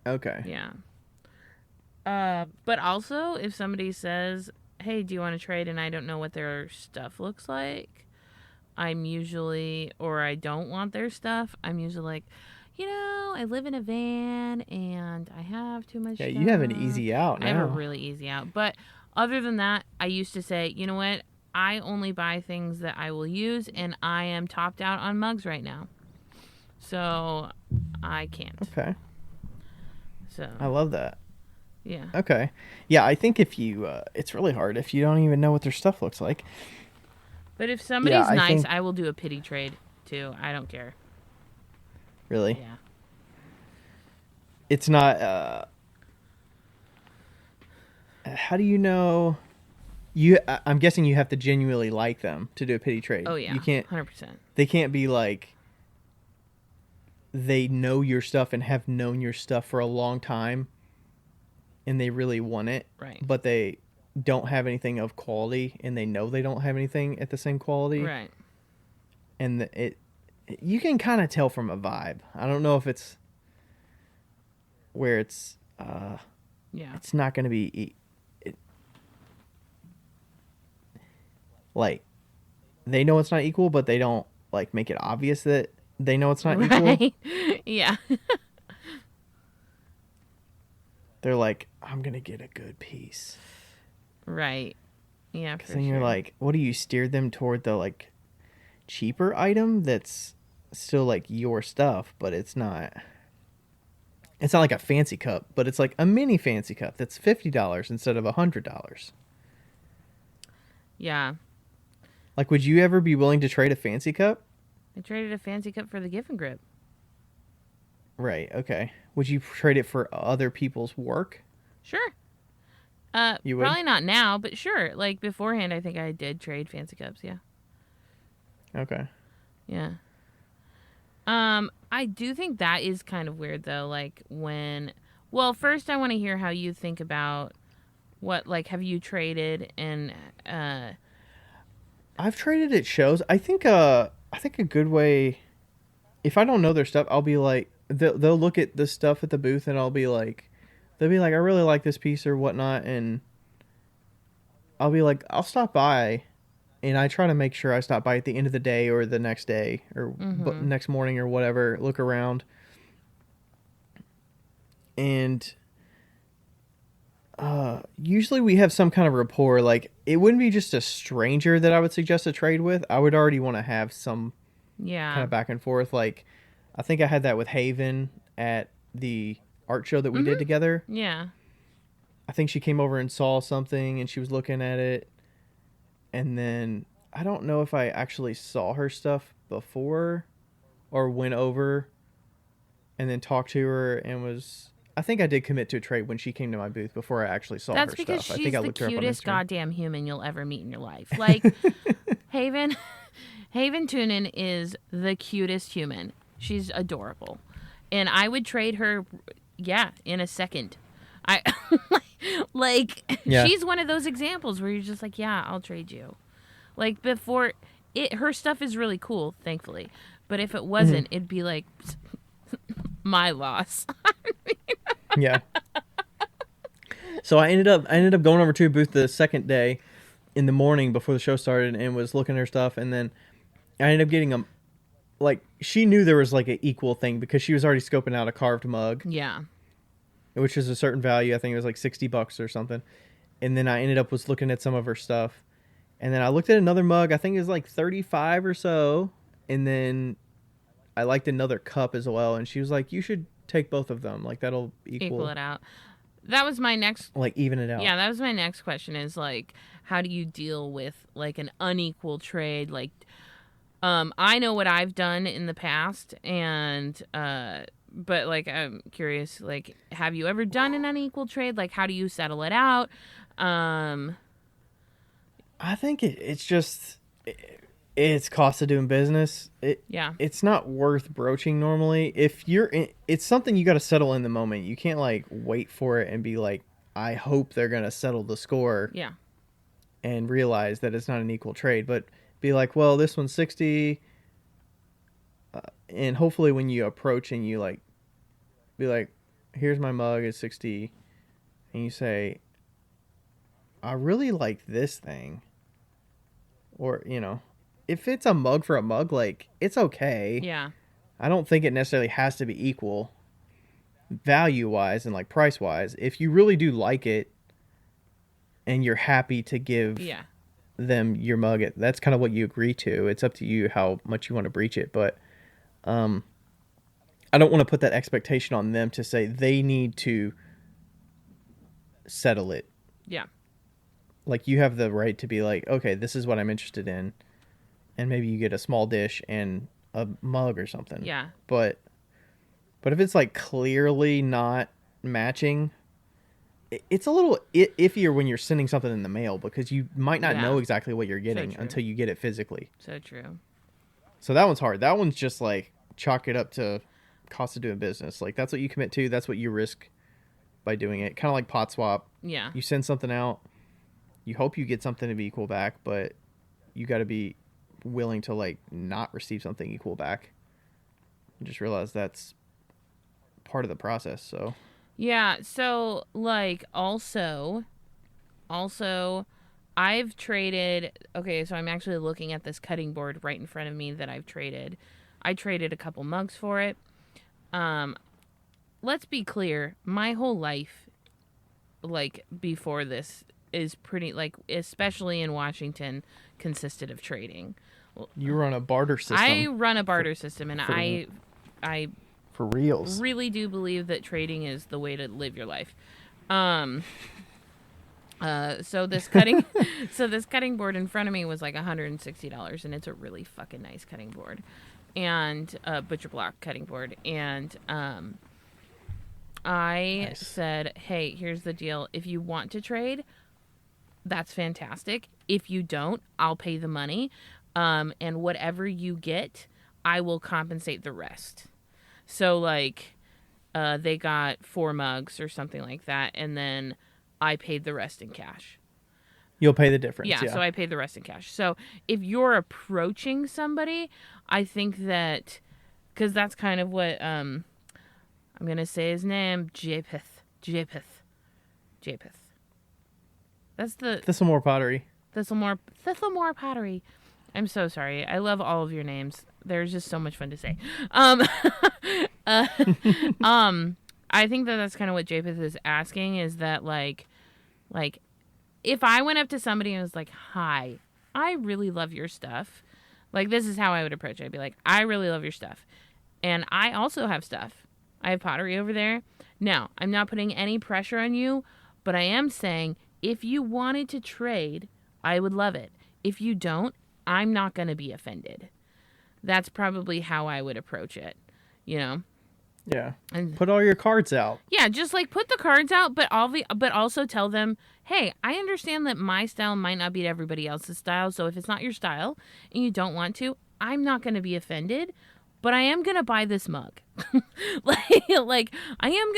Okay. Yeah. But also if somebody says, hey, do you want to trade, and I don't know what their stuff looks like, I'm usually, or I don't want their stuff, I'm usually like, you know, I live in a van and I have too much stuff. You have an easy out now. I have a really easy out. But other than that, I used to say, you know what? I only buy things that I will use, and I am topped out on mugs right now. So I can't. Okay. So I love that. Yeah. Okay. Yeah, I think if you, it's really hard if you don't even know what their stuff looks like. But if somebody's nice, I will do a pity trade too. I don't care. Really? Yeah. it's not. How do you know? I'm guessing you have to genuinely like them to do a pity trade. Oh yeah, You can't. 100%. They can't be like they know your stuff and have known your stuff for a long time, and they really want it. Right. But they don't have anything of quality, and they know they don't have anything at the same quality. Right. And you can kind of tell from a vibe. I don't know if it's where it's Yeah. it's not going to be like they know it's not equal, but they don't like make it obvious that they know it's not equal. Right. Yeah. They're like, I'm going to get a good piece. Right. Yeah. Because then you're like, what do you steer them toward the like cheaper item that's still like your stuff, but it's not like a fancy cup, but it's like a mini fancy cup that's $50 instead of $100. Yeah. Like, would you ever be willing to trade a fancy cup? I traded a fancy cup for the gift grip. Right. Okay. Would you trade it for other people's work? Sure. You would? Probably not now, but sure. Like beforehand, I think I did trade fancy cups. Yeah. Okay. Yeah. I do think that is kind of weird though. Like well, first I want to hear how you think about what, like, have you traded and, I've traded at shows. I think a good way, if I don't know their stuff, I'll be like, they'll look at the stuff at the booth and they'll be like, I really like this piece or whatnot, and I'll be like, I'll stop by, and I try to make sure I stop by at the end of the day or the next day or next morning or whatever, look around. And usually we have some kind of rapport. Like, it wouldn't be just a stranger that I would suggest a trade with. I would already want to have some kind of back and forth. Like, I think I had that with Haven at the art show that we did together. Yeah. I think she came over and saw something and she was looking at it. And then I don't know if I actually saw her stuff before or went over and then talked to her and was... I think I did commit to a trade when she came to my booth before I actually saw her stuff. That's because she's I think I the looked her up on cutest Instagram. goddamn human you'll ever meet in your life. Like, Haven Tunin is the cutest human. She's adorable. And I would trade her, in a second. She's one of those examples where you're just like, yeah, I'll trade you. Like, her stuff is really cool, thankfully. But if it wasn't, it'd be like, my loss. Yeah. So I ended up going over to her booth the second day in the morning before the show started and was looking at her stuff, and then I ended up getting she knew there was like an equal thing because she was already scoping out a carved mug. Yeah. Which is a certain value. I think it was like $60 or something. And then I was looking at some of her stuff. And then I looked at another mug, I think it was like 35 or so. And then I liked another cup as well, and she was like, you should take both of them. Like, that'll equal it out. That was my next... Like, even it out. Yeah, that was my next question is, like, how do you deal with, like, an unequal trade? Like, I know what I've done in the past, and, but, like, I'm curious, like, have you ever done an unequal trade? Like, how do you settle it out? I think it's just... It's cost of doing business. It's not worth broaching normally. It's something you got to settle in the moment. You can't like wait for it and be like, I hope they're going to settle the score. Yeah. And realize that it's not an equal trade, but be like, well, this one's 60. And hopefully when you approach and you like, be like, here's my mug, it's 60. And you say, I really like this thing. Or, if it's a mug for a mug, like, it's okay. Yeah. I don't think it necessarily has to be equal value-wise and, like, price-wise. If you really do like it and you're happy to give them your mug, that's kind of what you agree to. It's up to you how much you want to breach it. But I don't want to put that expectation on them to say they need to settle it. Yeah. Like, you have the right to be like, okay, this is what I'm interested in. And maybe you get a small dish and a mug or something. Yeah. But But if it's like clearly not matching, it's a little iffier when you're sending something in the mail because you might not know exactly what you're getting true. until you get it physically. So true. So that one's hard. That one's just like chalk it up to cost of doing business. Like that's what you commit to. That's what you risk by doing it. Kind of like pot swap. Yeah. You send something out. You hope you get something to be equal back, but you got to be willing to like not receive something equal back. And just realize that's part of the process. So Yeah, so like also I've traded, okay, so I'm actually looking at this cutting board right in front of me that I've traded. I traded a couple mugs for it. Let's be clear, my whole life like before this is pretty like especially in Washington consisted of trading. you run a barter system. I run a barter system and I for reals. really do believe that trading is the way to live your life. So this cutting board in front of me was like $160, and it's a really fucking nice cutting board, and butcher block cutting board. And I said, hey, here's the deal. If you want to trade, that's fantastic. If you don't, I'll pay the money, and whatever you get, I will compensate the rest. So, like, they got 4 mugs or something like that, and then I paid the rest in cash. You'll pay the difference. Yeah, so I paid the rest in cash. So, if you're approaching somebody, I think that, because that's kind of what, I'm going to say his name, Japheth. That's the... Thistlemore Pottery. Thistlemore Pottery. I'm so sorry. I love all of your names. They're just so much fun to say. I think that that's kind of what Japheth is asking, is that like if I went up to somebody and was like, hi, I really love your stuff. Like, this is how I would approach it. I'd be like, I really love your stuff. And I also have stuff. I have pottery over there. Now, I'm not putting any pressure on you, but I am saying if you wanted to trade, I would love it. If you don't, I'm not going to be offended. That's probably how I would approach it, you know? Yeah. And put all your cards out. Yeah, just like put the cards out, but also tell them, hey, I understand that my style might not be everybody else's style, so if it's not your style and you don't want to, I'm not going to be offended, but I am going to buy this mug. like I am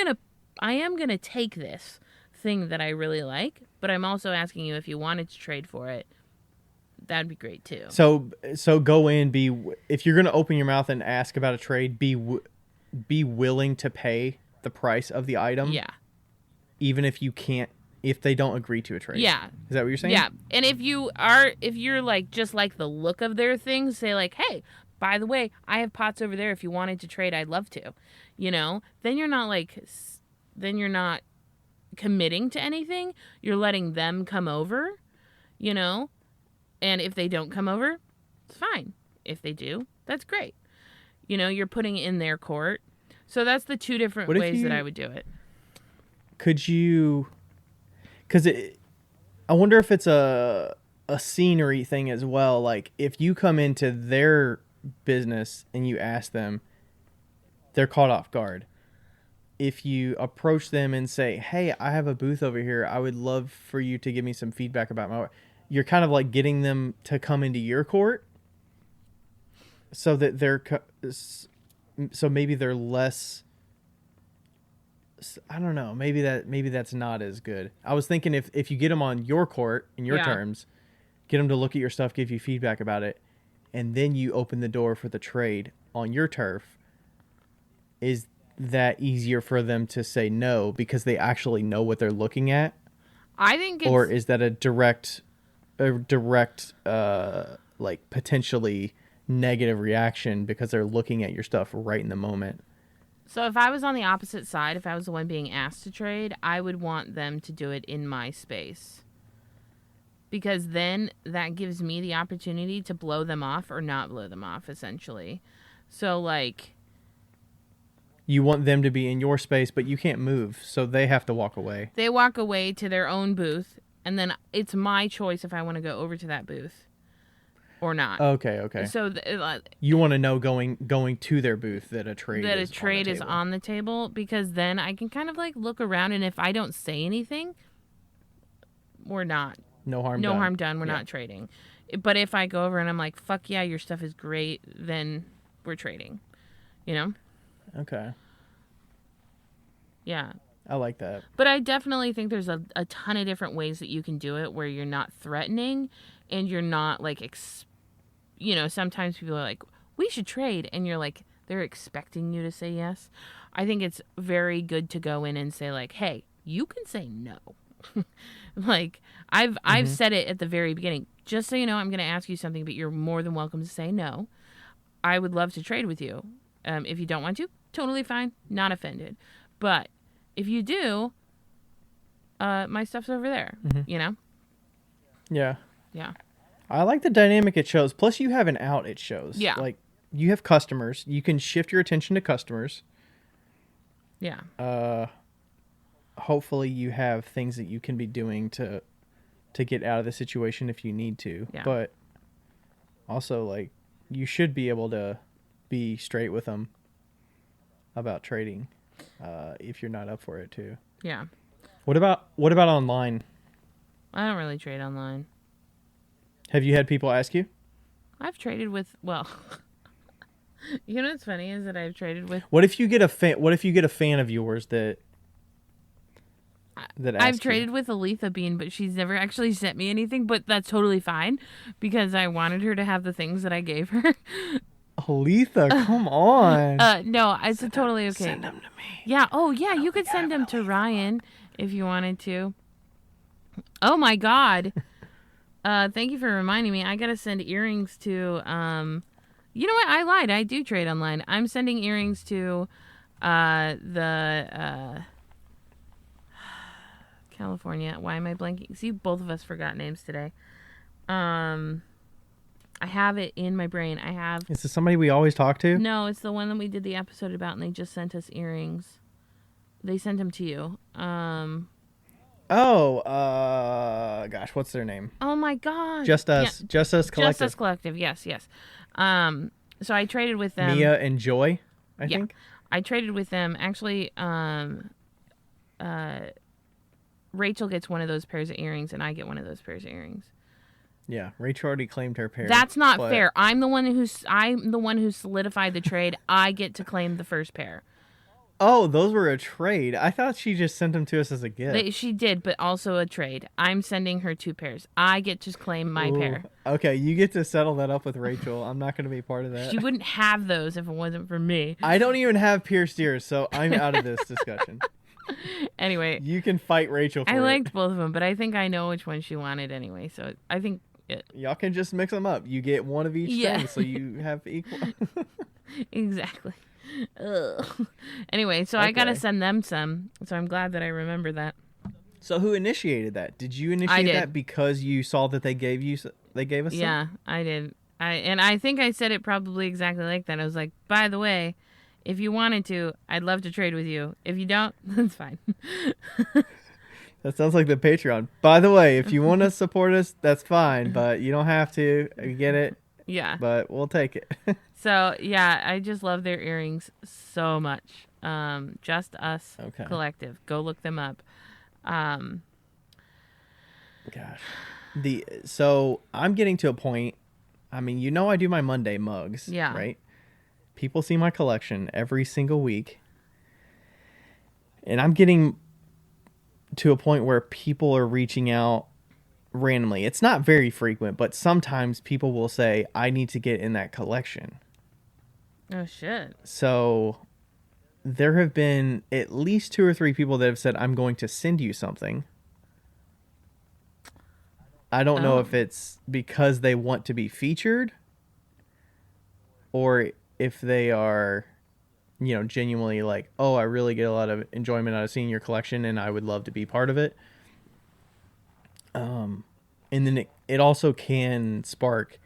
going to take this thing that I really like, but I'm also asking you if you wanted to trade for it. That'd be great too. So go in, if you're going to open your mouth and ask about a trade, be willing to pay the price of the item. Yeah. Even if they don't agree to a trade. Yeah. Is that what you're saying? Yeah. And if you're like just like the look of their things, say like, hey, by the way, I have pots over there. If you wanted to trade, I'd love to. You know, then you're not committing to anything. You're letting them come over, you know? And if they don't come over, it's fine. If they do, that's great. You know, you're putting it in their court. So that's the two different ways that I would do it. Could you... Because I wonder if it's a scenery thing as well. Like, if you come into their business and you ask them, they're caught off guard. If you approach them and say, hey, I have a booth over here. I would love for you to give me some feedback about my work. You're kind of like getting them to come into your court so that so maybe they're less, I don't know, maybe that's not as good. I was thinking if you get them on your court in your terms, get them to look at your stuff, give you feedback about it, and then you open the door for the trade on your turf, is that easier for them to say no because they actually know what they're looking at? I think or is that a direct like potentially negative reaction because they're looking at your stuff right in the moment? So if I was on the opposite side, if I was the one being asked to trade, I would want them to do it in my space. Because then that gives me the opportunity to blow them off or not blow them off, essentially. So, like... You want them to be in your space, but you can't move, so they have to walk away. They walk away to their own booth, and then it's my choice if I want to go over to that booth. or not. Okay. So You want to know going to their booth that a trade is on the table, because then I can kind of like look around, and if I don't say anything, we're not. No harm done. We're not trading. But if I go over and I'm like, fuck yeah, your stuff is great, then we're trading. You know? Okay. Yeah. I like that. But I definitely think there's a ton of different ways that you can do it where you're not threatening and you're not like, sometimes people are like, we should trade. And you're like, they're expecting you to say yes. I think it's very good to go in and say like, hey, you can say no. Like I've said it at the very beginning. Just so you know, I'm going to ask you something, but you're more than welcome to say no. I would love to trade with you. If you don't want to, totally fine. Not offended. But if you do, my stuff's over there, you know? Yeah. Yeah. I like the dynamic it shows. Plus, you have an out it shows. Yeah. Like, you have customers. You can shift your attention to customers. Yeah. Hopefully, you have things that you can be doing to get out of the situation if you need to. Yeah. But also, like, you should be able to be straight with them about trading if you're not up for it, too. Yeah. What about online? I don't really trade online. Have you had people ask you? I've traded with, well, you know what's funny is that I've traded with. What if you get a fan of yours that I've traded with Aletha Bean, but she's never actually sent me anything, but that's totally fine because I wanted her to have the things that I gave her. Aletha, come on. No, it's totally okay. Send them to me. Yeah. Oh, yeah. You could send them to Ryan if you wanted to. Oh my God. Thank you for reminding me. I gotta send earrings to. You know what? I lied. I do trade online. I'm sending earrings to, the California. Why am I blanking? See, both of us forgot names today. I have it in my brain. Is this somebody we always talk to? No, it's the one that we did the episode about, and they just sent us earrings. They sent them to you. Gosh, what's their name? Oh my God. Just Us. Yeah. Just Us Collective. Just Us Collective. Yes. So I traded with them. Mia and Joy, I think. I traded with them. Actually, Rachel gets one of those pairs of earrings, and I get one of those pairs of earrings. Yeah, Rachel already claimed her pair. That's not fair. I'm the one who solidified the trade. I get to claim the first pair. Oh, those were a trade. I thought she just sent them to us as a gift. She did, but also a trade. I'm sending her 2 pairs. I get to claim my pair. Okay, you get to settle that up with Rachel. I'm not going to be part of that. She wouldn't have those if it wasn't for me. I don't even have pierced ears, so I'm out of this discussion. Anyway. You can fight Rachel for it. I liked both of them, but I think I know which one she wanted anyway, so I think y'all can just mix them up. You get one of each thing, so you have equal. Exactly. Ugh. Anyway, so I gotta send them some. So I'm glad that I remember that. So who initiated that? Did you initiate that because you saw that they gave us? Yeah, some? I did. I think I said it probably exactly like that. I was like, by the way, if you wanted to, I'd love to trade with you. If you don't, that's fine. That sounds like the Patreon. By the way, if you want to support us, that's fine, but you don't have to. We get it. Yeah. But we'll take it. So, yeah, I just love their earrings so much. Just Us Collective. Go look them up. Gosh. So, I'm getting to a point. I mean, I do my Monday mugs. Yeah. Right? People see my collection every single week. And I'm getting to a point where people are reaching out randomly. It's not very frequent, but sometimes people will say, I need to get in that collection. Oh, shit. So there have been at least 2 or 3 people that have said, I'm going to send you something. I don't know if it's because they want to be featured or if they are, genuinely like, oh, I really get a lot of enjoyment out of seeing your collection and I would love to be part of it. And then it also can spark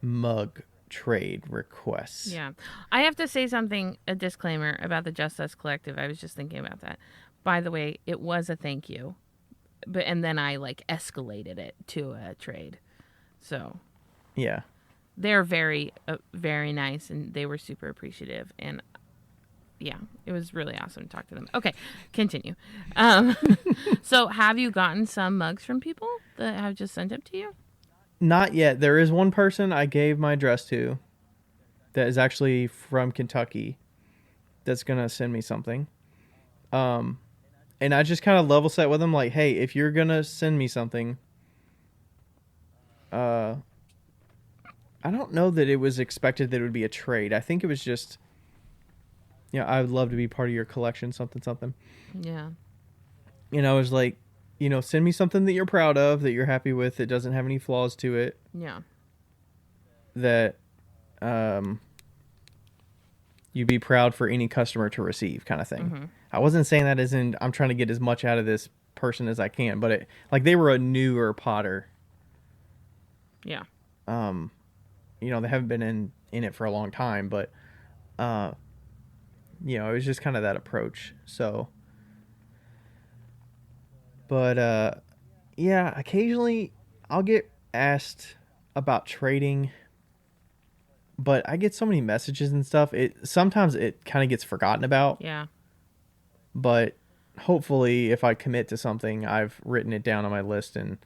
mug trade requests. Yeah. I have to say something, a disclaimer about the Just Us Collective. I was just thinking about that. By the way, it was a thank you. And then I escalated it to a trade. So Yeah. they're very, very nice, and they were super appreciative. And yeah, it was really awesome to talk to them. Okay, continue. So have you gotten some mugs from people that have just sent up to you? Not yet. There is one person I gave my address to that is actually from Kentucky that's going to send me something. And I just kind of level set with them like, hey, if you're going to send me something, I don't know that it was expected that it would be a trade. I think it was just, I would love to be part of your collection, something, something. Yeah. And I was like, send me something that you're proud of, that you're happy with, that doesn't have any flaws to it. Yeah. That you'd be proud for any customer to receive, kind of thing. Mm-hmm. I wasn't saying that as in I'm trying to get as much out of this person as I can, but they were a newer potter. Yeah. They haven't been in it for a long time, but it was just kind of that approach. So, but yeah, occasionally I'll get asked about trading, but I get so many messages and stuff. Sometimes it kind of gets forgotten about. Yeah. But hopefully, if I commit to something, I've written it down on my list, and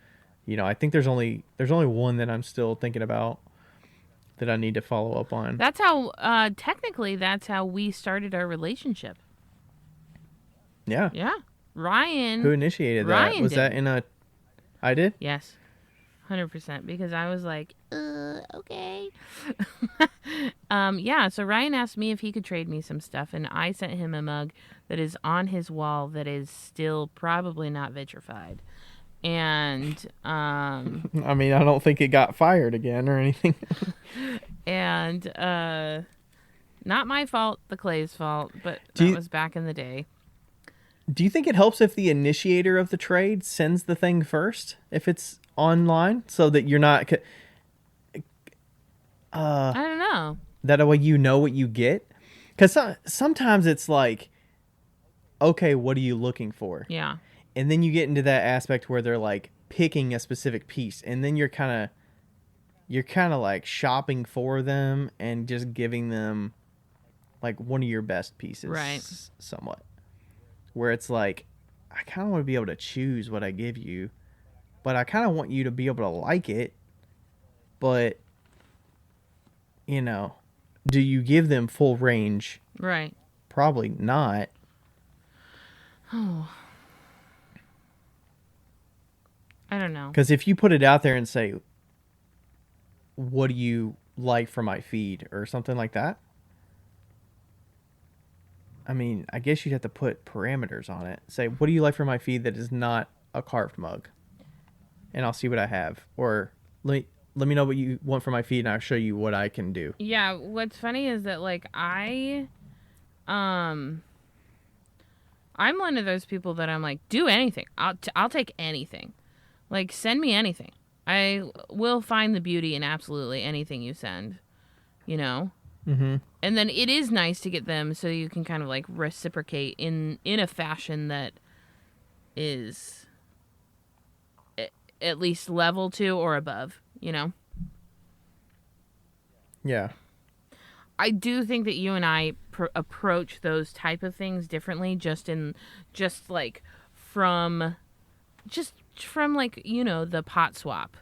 I think there's only one that I'm still thinking about that I need to follow up on. That's how technically that's how we started our relationship. Yeah. Yeah. Ryan. Who initiated that? Ryan Was did. that in a? I did. Yes. 100%, because I was like, okay. Yeah, so Ryan asked me if he could trade me some stuff, and I sent him a mug that is on his wall that is still probably not vitrified. And I mean, I don't think it got fired again or anything. and not my fault, the clay's fault, but that was back in the day. Do you think it helps if the initiator of the trade sends the thing first, if it's online, so that you're not I don't know. that way you know what you get? Because sometimes it's like, okay, what are you looking for? Yeah. And then you get into that aspect where they're like picking a specific piece, and then you're kind of like shopping for them and just giving them like one of your best pieces, Right. somewhat. Where it's like, I kind of want to be able to choose what I give you, but I kind of want you to be able to like it. But, do you give them full range? Right. Probably not. Oh. I don't know. Because if you put it out there and say, what do you like for my feed or something like that? I mean, I guess you'd have to put parameters on it. Say, what do you like for my feed that is not a carved mug? And I'll see what I have. Or let me know what you want for my feed, and I'll show you what I can do. Yeah, what's funny is that like I'm one of those people that I'm like, do anything. I'll take anything. Like, send me anything. I will find the beauty in absolutely anything you send. Mm-hmm. And then it is nice to get them so you can kind of like reciprocate in a fashion that is at least level 2 or above, Yeah. I do think that you and I approach those type of things differently, just from like, the pot swap.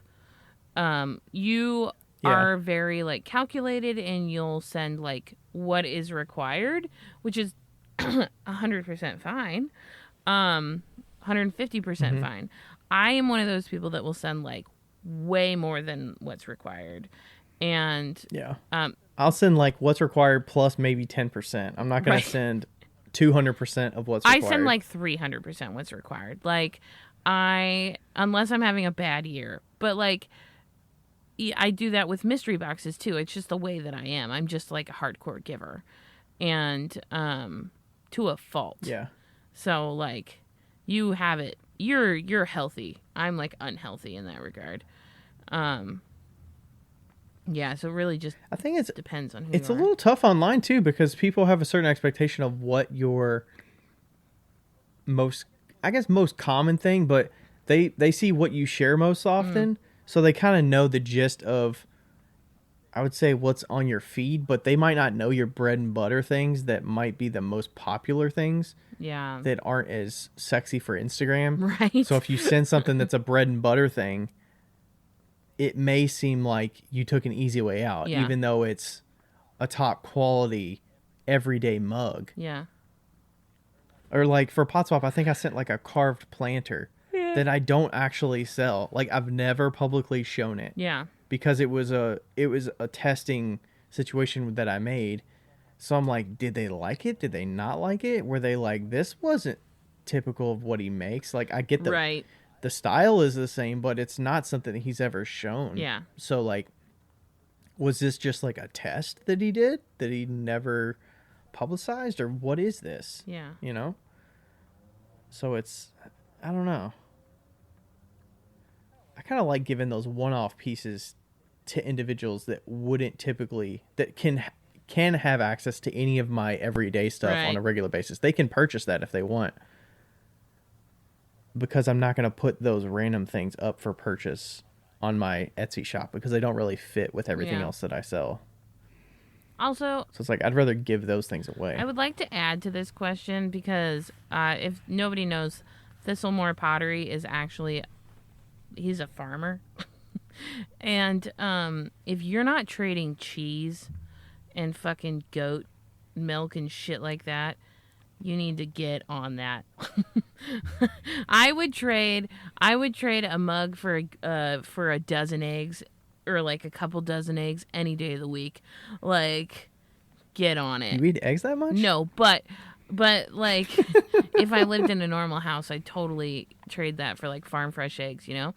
You are very like calculated, and you'll send like what is required, which is 100% fine. 150% fine. I am one of those people that will send like way more than what's required. And yeah. I'll send like what's required plus maybe 10%. I'm not going to send 200% of what's required. I send like 300% what's required. Like unless I'm having a bad year, but like I do that with mystery boxes too. It's just the way that I am. I'm just like a hardcore giver, and to a fault. Yeah. So like you have it. You're healthy. I'm like unhealthy in that regard. Yeah, so it really just I think it depends on who it's you a are. little tough online too, because people have a certain expectation of what your most common thing, but they see what you share most often, so they kind of know the gist of I would say what's on your feed, but they might not know your bread and butter things that might be the most popular things Yeah. that aren't as sexy for Instagram. Right. So if you send something that's a bread and butter thing, it may seem like you took an easy way out, Yeah. even though it's a top quality everyday mug. Yeah. Or like for Pot Swap, I think I sent like a carved planter that I don't actually sell. Like I've never publicly shown it. Yeah. Because it was a testing situation that I made. So I'm like, did they like it? Did they not like it? Were they like, this wasn't typical of what he makes? Like I get Right. the style is the same, but it's not something that he's ever shown. Yeah. So like, was this just like a test that he did that he never publicized, or what is this? Yeah. You know? So it's, I don't know. I kind of like giving those one-off pieces to individuals that wouldn't typically, that can have access to any of my everyday stuff on a Right. regular basis. They can purchase that if they want, because I'm not going to put those random things up for purchase on my Etsy shop because they don't really fit with everything Yeah. else that I sell. Also, So it's like I'd rather give those things away. I would like to add to this question because if nobody knows, Thistlemore Pottery is actually, he's a farmer. And if you're not trading cheese and fucking goat milk and shit like that, you need to get on that. I would trade a mug for a dozen eggs, or like a couple dozen eggs any day of the week. Like, get on it. You eat eggs that much? No, but like if I lived in a normal house, I'd totally trade that for like farm fresh eggs, you know?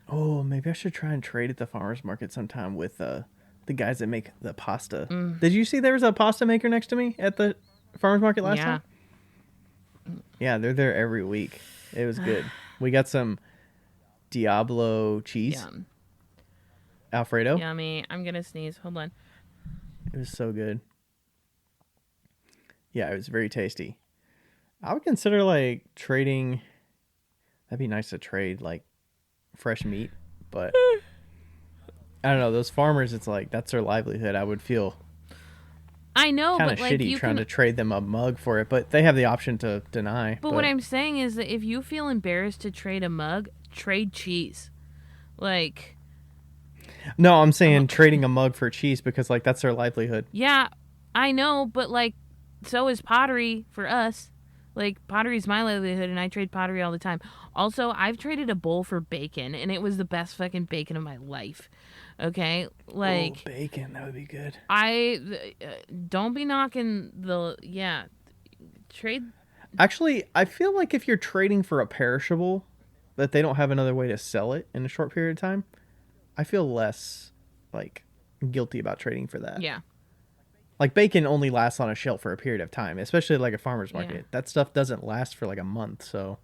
Oh, maybe I should try and trade at the farmer's market sometime with the guys that make the pasta. Did you see there was a pasta maker next to me at the farmer's market last Yeah. time? Yeah, they're there every week. It was good. We got some Diablo cheese, Yum. Alfredo. Yummy. I'm gonna sneeze. Hold on. It was so good. Yeah, it was very tasty. I would consider like trading. That'd be nice to trade like fresh meat, but I don't know. Those farmers, it's like that's their livelihood. I would feel I know, kind but of like shitty you trying can. to trade them a mug for it, but they have the option to deny. But what I'm saying is that if you feel embarrassed to trade a mug, trade cheese. Like, No, I'm saying trading a mug for cheese because like that's their livelihood. yeah, I know, but like, so is pottery for us. Like, pottery's my livelihood, and I trade pottery all the time. Also, I've traded a bowl for bacon, and it was the best fucking bacon of my life. Okay, like, bacon, that would be good. don't be knocking trade. Actually, I feel like if you're trading for a perishable that they don't have another way to sell it in a short period of time, I feel less like guilty about trading for that. Yeah, Like bacon only lasts on a shelf for a period of time, especially like a farmer's Yeah. market. That stuff doesn't last for like a month, so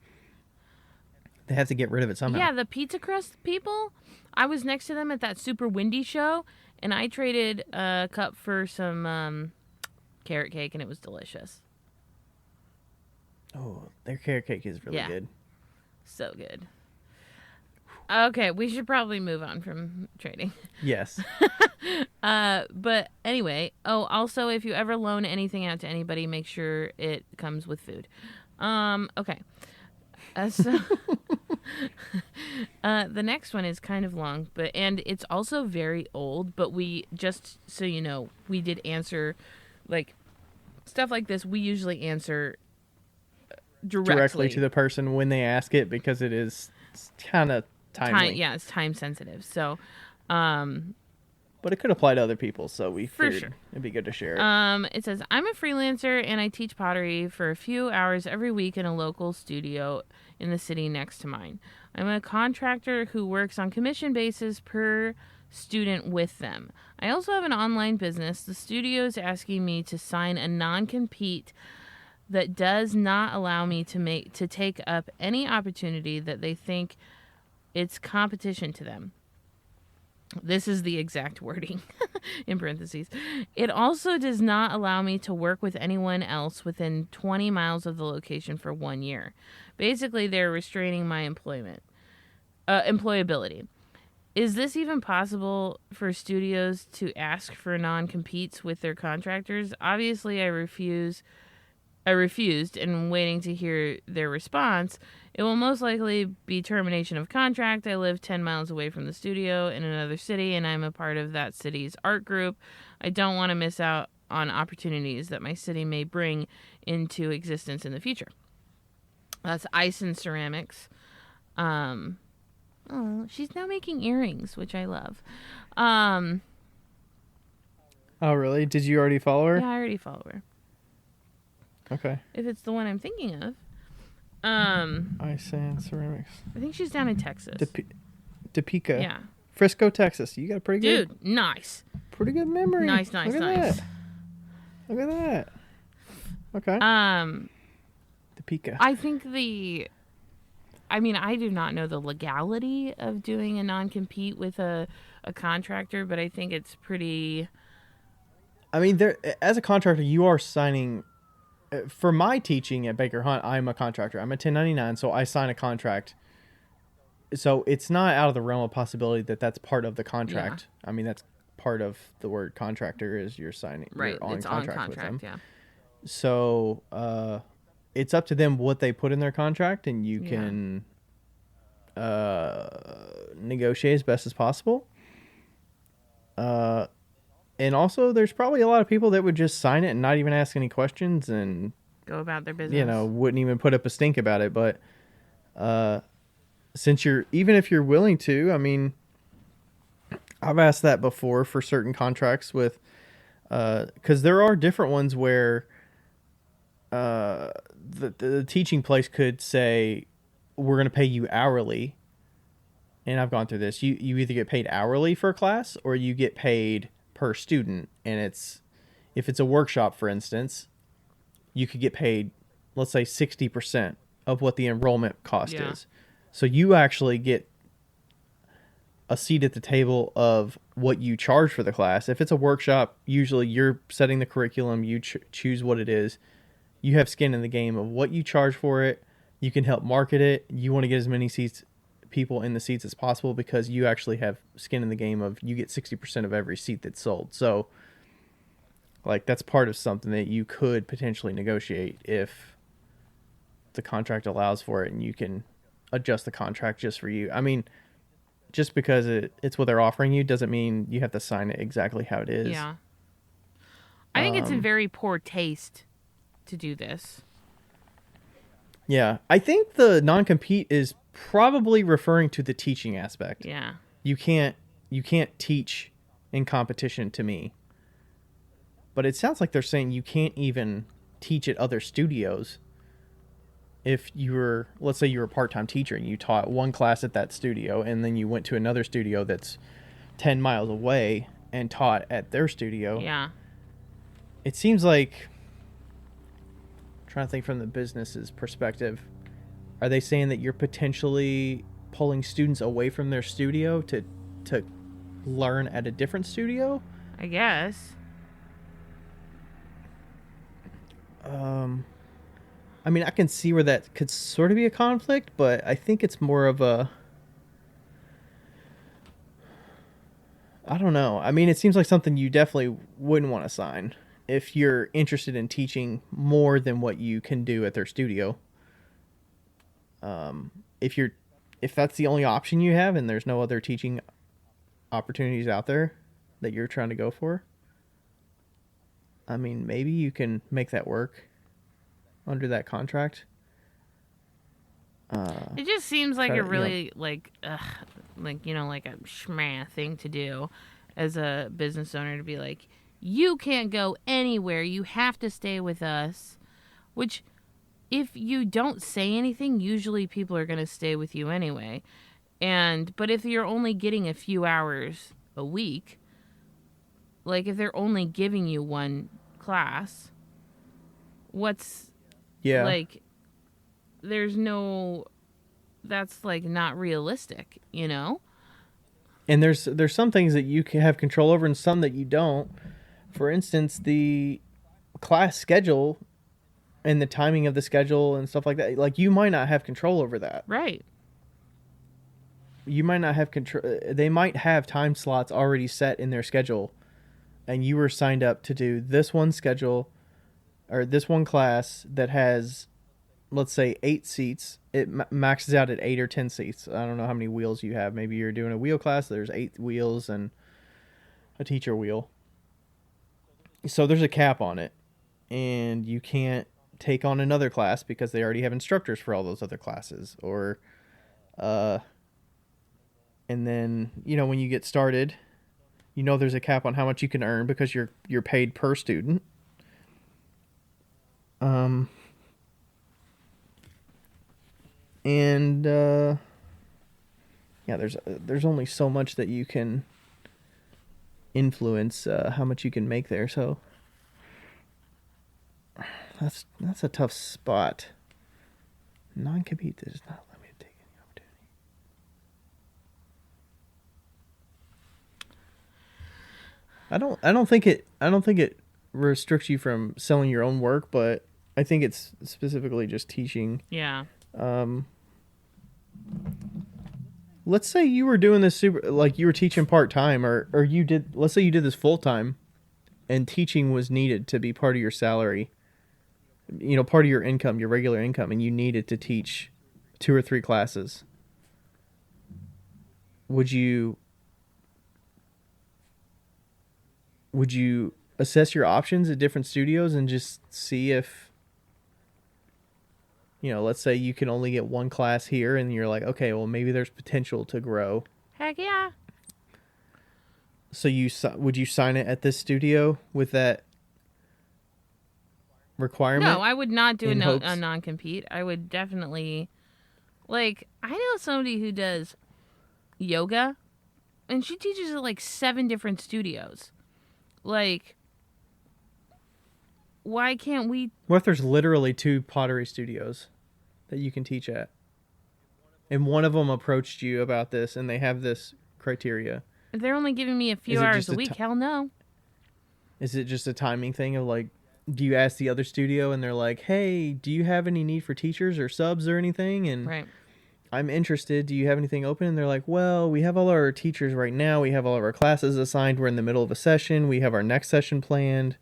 they have to get rid of it somehow. yeah. The pizza crust people. I was next to them at that super windy show, and I traded a cup for some carrot cake, and it was delicious. Oh, their carrot cake is really Yeah. good. So good. Okay, we should probably move on from trading. Yes. But anyway, also if you ever loan anything out to anybody, make sure it comes with food. Okay. So the next one is kind of long, and it's also very old, but we, just so you know, we did answer like stuff like this. We usually answer Directly to the person when they ask it because it is kind of timely. yeah, it's time sensitive. So, But it could apply to other people, so we For figured sure. it'd be good to share it. It says, I'm a freelancer and I teach pottery for a few hours every week in a local studio in the city next to mine. I'm a contractor who works on commission basis per student with them. I also have an online business. The studio is asking me to sign a non-compete that does not allow me to take up any opportunity that they think it's competition to them. This is the exact wording in parentheses. It also does not allow me to work with anyone else within 20 miles of the location for 1 year. Basically, they're restraining my employability. Is this even possible for studios to ask for non-competes with their contractors? Obviously, I refused and am waiting to hear their response. It will most likely be termination of contract. I live 10 miles away from the studio in another city, and I'm a part of that city's art group. I don't want to miss out on opportunities that my city may bring into existence in the future. That's Ice and Ceramics. Oh, she's now making earrings, which I love. Oh, really? Did you already follow her? Yeah, I already follow her. Okay. If it's the one I'm thinking of. Ice and Ceramics. I think she's down in Texas. Topeka. Yeah. Frisco, Texas. You got a pretty good... Dude, nice. Pretty good memory. Nice. Look at that. Look at that. Okay. Topeka. I think I do not know the legality of doing a non-compete with a contractor, but I think it's pretty... I mean, as a contractor, you are signing... For my teaching at Baker Hunt, I'm a contractor. I'm a 1099, so I sign a contract. So it's not out of the realm of possibility that that's part of the contract. Yeah. I mean, that's part of the word contractor is you're signing. Right, you're it's contract on with contract, them. yeah. So it's up to them what they put in their contract, and you can negotiate as best as possible. And also, there's probably a lot of people that would just sign it and not even ask any questions and go about their business. Wouldn't even put up a stink about it. But since even if you're willing to, I mean, I've asked that before for certain contracts with, because there are different ones where the teaching place could say, we're going to pay you hourly. And I've gone through this. You either get paid hourly for a class or you get paid per student. And if it's a workshop, for instance, you could get paid, let's say 60% of what the enrollment cost is. So you actually get a seat at the table of what you charge for the class. If it's a workshop, usually you're setting the curriculum, you choose what it is. You have skin in the game of what you charge for it. You can help market it. You want to get as many people in the seats as possible because you actually have skin in the game of you get 60% of every seat that's sold. So like that's part of something that you could potentially negotiate if the contract allows for it, and you can adjust the contract just for you. I mean, just because it's what they're offering you doesn't mean you have to sign it exactly how it is. Yeah. I think it's in very poor taste to do this. Yeah. I think the non-compete is probably referring to the teaching aspect. Yeah. You can't teach in competition to me. But it sounds like they're saying you can't even teach at other studios. If let's say you're a part-time teacher and you taught one class at that studio and then you went to another studio that's 10 miles away and taught at their studio. Yeah. It seems like, I'm trying to think from the business's perspective, are they saying that you're potentially pulling students away from their studio to learn at a different studio? I guess. I mean, I can see where that could sort of be a conflict, but I think it's more of a... I don't know. I mean, it seems like something you definitely wouldn't want to sign if you're interested in teaching more than what you can do at their studio. If that's the only option you have and there's no other teaching opportunities out there that you're trying to go for, I mean, maybe you can make that work under that contract. It just seems like a really like a schmah thing to do as a business owner, to be like, you can't go anywhere, you have to stay with us. Which, if you don't say anything, usually people are going to stay with you anyway. But if you're only getting a few hours a week, like if they're only giving you one class, like, there's no, that's like not realistic, you know? And there's some things that you can have control over and some that you don't. For instance, the class schedule and the timing of the schedule and stuff like that, like you might not have control over that. Right. you might not have control. They might have time slots already set in their schedule, and you were signed up to do this one schedule or this one class that has, let's say, 8 seats. It maxes out at 8 or 10 seats. I don't know how many wheels you have. Maybe you're doing a wheel class. There's 8 wheels and a teacher wheel. So there's a cap on it, and you can't take on another class because they already have instructors for all those other classes. Or, and then, you know, when you get started, you know there's a cap on how much you can earn because you're paid per student. And yeah, there's only so much that you can influence how much you can make there. So that's a tough spot. Non-compete does not let me take any opportunity. I don't think it restricts you from selling your own work, but I think it's specifically just teaching. Yeah. Let's say you were doing this like you were teaching part-time or let's say you did this full-time and teaching was needed to be part of your salary, you know, part of your income, your regular income, and you needed to teach 2 or 3 classes. Would you assess your options at different studios and just see if, you know, let's say you can only get 1 class here and you're like, okay, well, maybe there's potential to grow. Heck yeah. So would you sign it at this studio with that requirement? No, I would not do a hopes? non-compete. I would definitely, like, I know somebody who does yoga, and she teaches at, like, 7 different studios. Like, why can't we... What if there's literally 2 pottery studios that you can teach at? And one of them approached you about this, and they have this criteria. If they're only giving me a few hours a week, hell no. Is it just a timing thing of, like, do you ask the other studio, and they're like, hey, do you have any need for teachers or subs or anything? And right. I'm interested. Do you have anything open? And they're like, well, we have all our teachers right now. We have all of our classes assigned. We're in the middle of a session. We have our next session planned.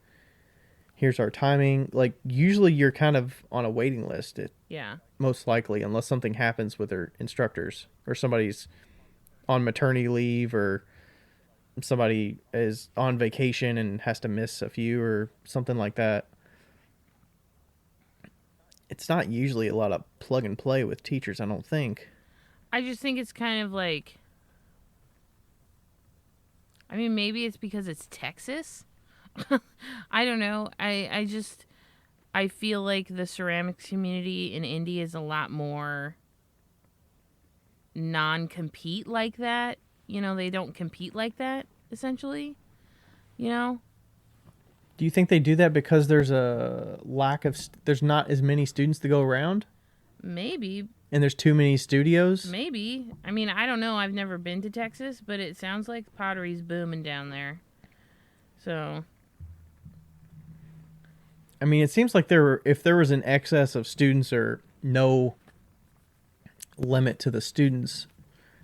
Here's our timing. Like, usually you're kind of on a waiting list. Yeah. Most likely, unless something happens with their instructors or somebody's on maternity leave or somebody is on vacation and has to miss a few or something like that. It's not usually a lot of plug and play with teachers, I don't think. I just think it's kind of like, I mean, maybe it's because it's Texas. I don't know. I feel like the ceramics community in Indy is a lot more non-compete like that. You know, they don't compete like that, essentially. You know? Do you think they do that because there's a lack of... there's not as many students to go around? Maybe. And there's too many studios? Maybe. I mean, I don't know. I've never been to Texas, but it sounds like pottery's booming down there. So... I mean, it seems like if there was an excess of students or no limit to the students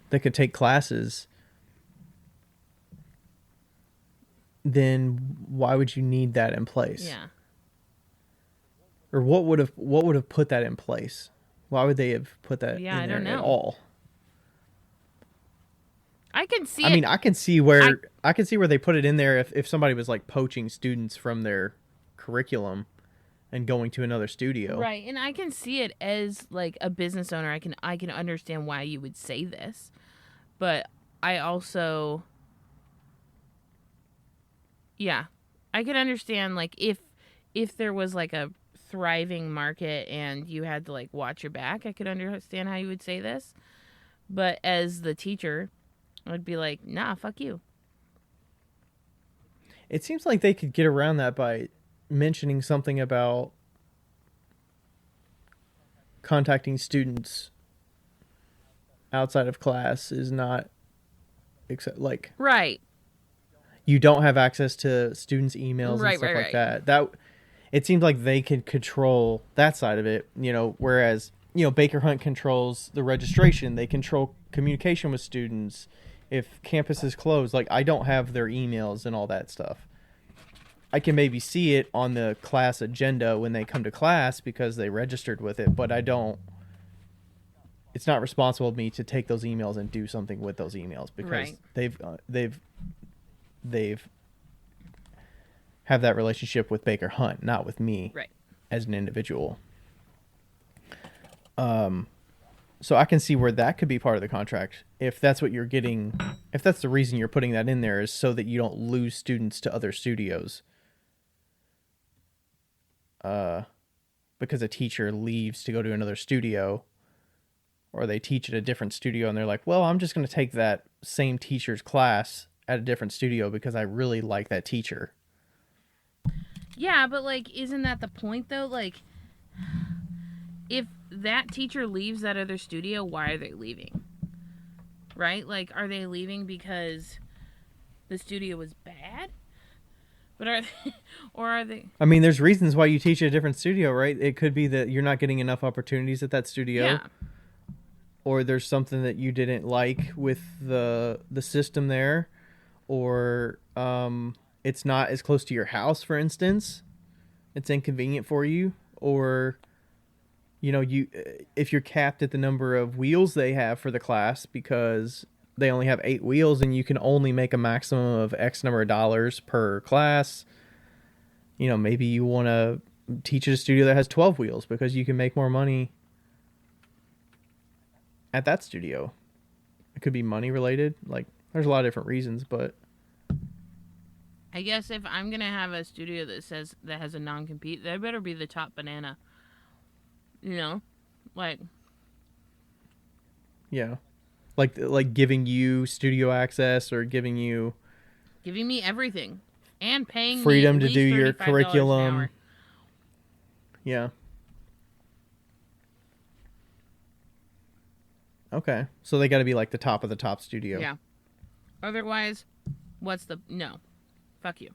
that could take classes, then why would you need that in place? Yeah. Or what would have put that in place? Why would they have put that in there at all? I can see. I mean, I can see where they put it in there if somebody was like poaching students from their curriculum and going to another studio. Right. And I can see it as like a business owner. I can understand why you would say this. But I also I could understand like if there was like a thriving market and you had to like watch your back, I could understand how you would say this. But as the teacher, I'd be like, nah, fuck you. It seems like they could get around that by mentioning something about contacting students outside of class is not like right. You don't have access to students' emails Right, and stuff right, like right. that. That it seems like they could control that side of it, you know, whereas, you know, Baker Hunt controls the registration, they control communication with students, if campus is closed, like I don't have their emails and all that stuff. I can maybe see it on the class agenda when they come to class because they registered with it, but I don't. It's not responsible of me to take those emails and do something with those emails because Right. they've have that relationship with Baker Hunt, not with me Right. as an individual. So I can see where that could be part of the contract. If that's what you're getting, if that's the reason you're putting that in there is so that you don't lose students to other studios. Because a teacher leaves to go to another studio or they teach at a different studio and they're like, well, I'm just going to take that same teacher's class at a different studio because I really like that teacher. Yeah, but like, isn't that the point though? Like, if that teacher leaves that other studio, why are they leaving? Right? Like, are they leaving because the studio was bad? But are they, or are they? I mean, there's reasons why you teach at a different studio, right? It could be that you're not getting enough opportunities at that studio. Yeah. Or there's something that you didn't like with the system there, or it's not as close to your house, for instance. It's inconvenient for you, or if you're capped at the number of wheels they have for the class because they only have 8 wheels and you can only make a maximum of X number of dollars per class. Maybe you want to teach at a studio that has 12 wheels because you can make more money at that studio. It could be money related. Like, there's a lot of different reasons, but I guess if I'm gonna have a studio that has a non-compete, they better be the top banana. Like, yeah, like giving you studio access or giving me everything and paying freedom me at to do least your $35 an curriculum. hour. Yeah. Okay, so they got to be like the top of the top studio. Yeah. Otherwise, no? Fuck you.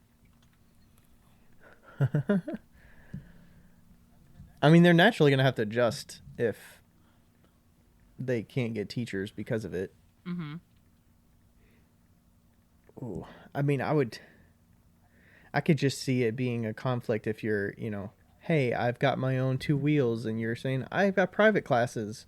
I mean, they're naturally going to have to adjust if they can't get teachers because of it. Mm-hmm. Ooh, I mean, I could just see it being a conflict if you're, hey, I've got my own 2 wheels, and you're saying, I've got private classes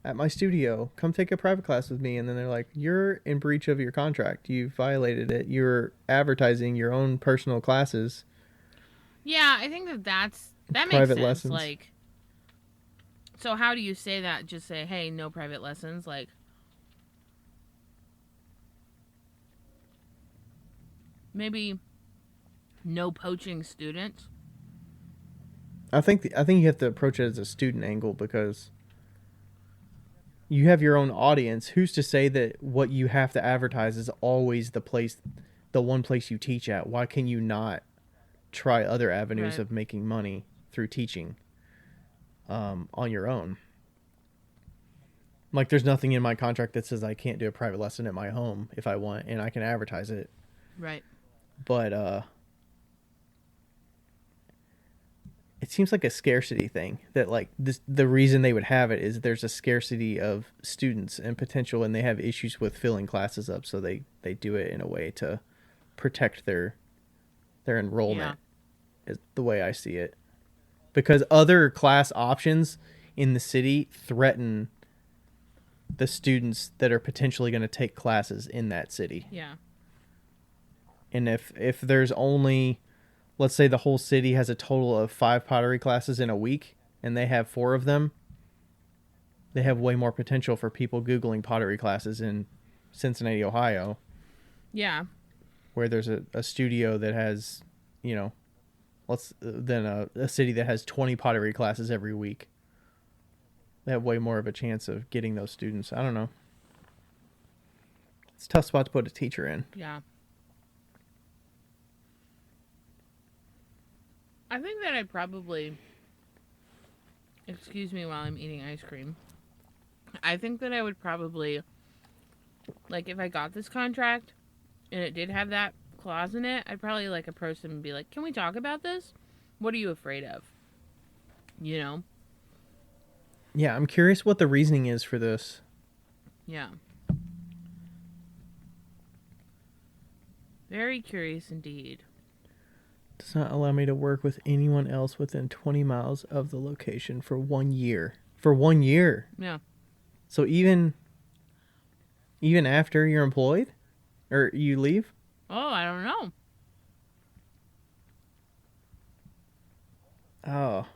at my studio. Come take a private class with me. And then they're like, you're in breach of your contract. You violated it. You're advertising your own personal classes. Yeah, I think that makes Private sense. lessons. Like, so how do you say that? Just say, hey, no private lessons. Like, maybe no poaching students. I think you have to approach it as a student angle because you have your own audience. Who's to say that what you have to advertise is always the one place you teach at? Why can you not try other avenues Right. of making money through teaching on your own? Like, there's nothing in my contract that says I can't do a private lesson at my home if I want, and I can advertise it. Right. But it seems like a scarcity thing that, like, the reason they would have it is there's a scarcity of students and potential, and they have issues with filling classes up, so they do it in a way to protect their enrollment. Is the way I see it, because other class options in the city threaten the students that are potentially going to take classes in that city. Yeah. And if there's only, let's say the whole city has a total of 5 pottery classes in a week and they have 4 of them, they have way more potential for people Googling pottery classes in Cincinnati, Ohio. Yeah. Where there's a studio that has, than a city that has 20 pottery classes every week. They have way more of a chance of getting those students. I don't know. It's a tough spot to put a teacher in. Yeah. I think that I'd probably, excuse me while I'm eating ice cream. I think that I would probably, like, if I got this contract and it did have that clause in it, I'd probably, like, approach them and be like, can we talk about this? What are you afraid of? Yeah, I'm curious what the reasoning is for this. Yeah. Very curious indeed. Does not allow me to work with anyone else within 20 miles of the location for 1 year. For 1 year. Yeah. So even after you're employed or you leave? Oh, I don't know. Oh.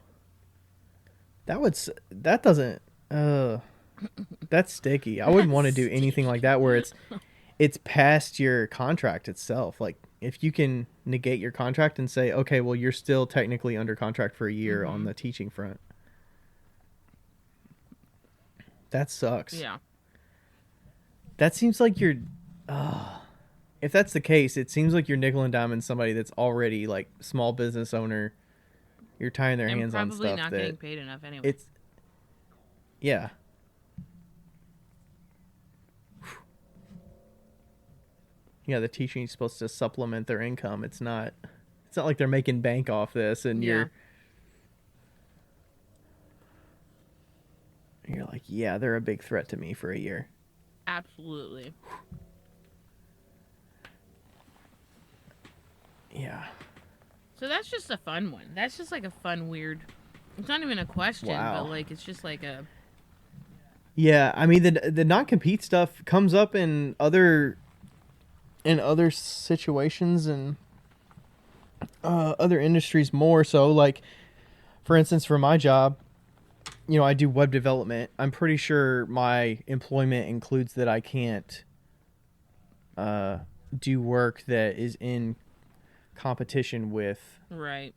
That doesn't that's sticky. I wouldn't want to do anything like that where it's past your contract itself. Like if you can negate your contract and say, okay, well you're still technically under contract for a year on the teaching front. That sucks. Yeah. That seems like you're if that's the case, it seems like you're nickel and diming somebody that's already like small business owner. You're tying their hands on stuff probably not that getting paid enough anyway. it's yeah. Yeah, the teaching is supposed to supplement their income. It's not like they're making bank off this and you're like, yeah, they're a big threat to me for a year. Absolutely. Yeah. So that's just a fun one. That's just like a fun, weird. It's not even a question, Wow. but like it's just like a. Yeah, I mean the non-compete stuff comes up in other situations and other industries more so. Like, for instance, for my job, you know, I do web development. I'm pretty sure my employment includes that I can't do work that is in competition with. Right.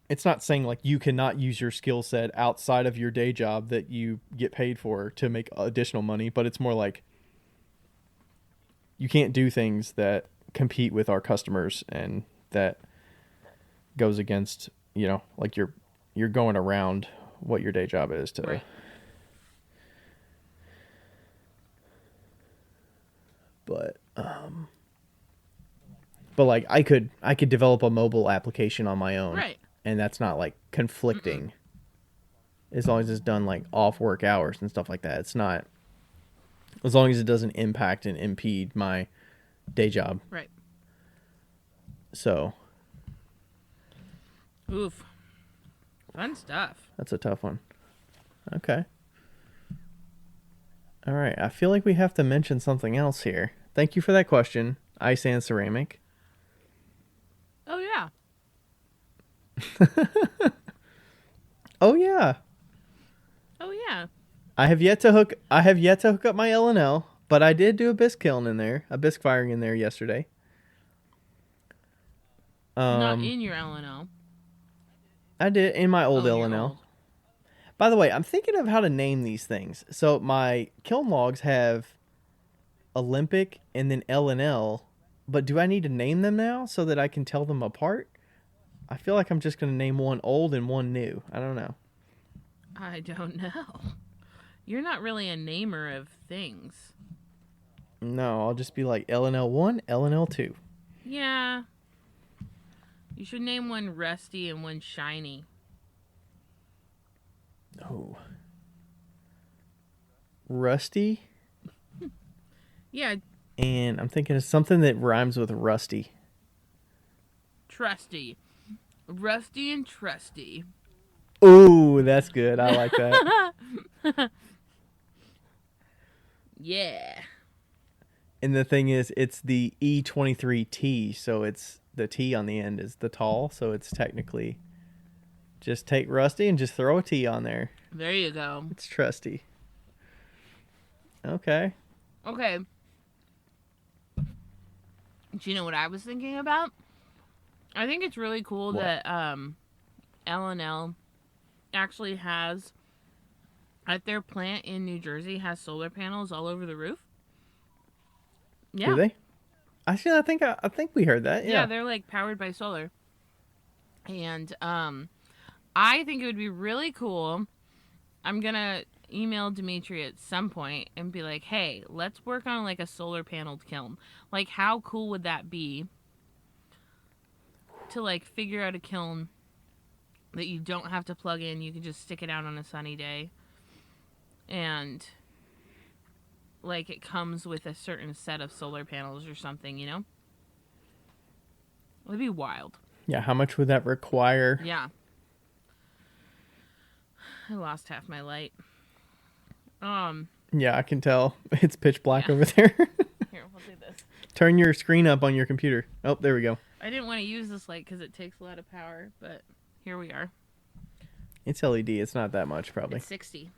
It's not saying like you cannot use your skill set outside of your day job that you get paid for to make additional money, but it's more like you can't do things that compete with our customers and that goes against, you know, like you're going around what your day job is to. Right. But like I could develop a mobile application on my own. Right. And that's not like conflicting. As long as it's done like off work hours and stuff like that. It's not, as long as it doesn't impact and impede my day job. Right. So. Oof. Fun stuff. That's a tough one. Okay. All right. I feel like we have to mention something else here. Thank you for that question, Ice and Ceramic. Oh yeah. Oh yeah. Oh yeah. I have yet to hook up my L&L, but I did do a bisque kiln in there, a bisque firing in there yesterday. Not in your L&L. I did in my old your L&L. old. By the way, I'm thinking of how to name these things. So my kiln logs have Olympic and then L&L, but do I need to name them now so that I can tell them apart? I feel like I'm just going to name one old and one new. I don't know. I don't know. You're not really a namer of things. No, I'll just be like L&L1, L&L2. Yeah. You should name one rusty and one shiny. Oh. Rusty? Yeah. And I'm thinking of something that rhymes with rusty. Trusty. Rusty and trusty. Ooh, that's good. I like that. Yeah. And the thing is, it's the E23T, so it's the T on the end is the tall, so it's technically just take rusty and just throw a T on there. There you go. It's trusty. Okay. Okay. Do you know what I was thinking about? I think it's really cool What? that L&L actually has, at their plant in New Jersey, has solar panels all over the roof. Yeah. Do they? Actually, I think we heard that. Yeah, Yeah. they're like powered by solar. And I think it would be really cool. I'm going to email Dimitri at some point and be like, hey, let's work on like a solar paneled kiln. Like, how cool would that be to like figure out a kiln that you don't have to plug in? You can just stick it out on a sunny day and like it comes with a certain set of solar panels or something, you know? It'd be wild. Yeah, how much would that require? Yeah. I lost half my light. Yeah, I can tell. It's pitch black Yeah. over there. Here, we'll do this. Turn your screen up on your computer. Oh, there we go. I didn't want to use this light because it takes a lot of power, but here we are. It's LED. It's not that much, probably. It's 60.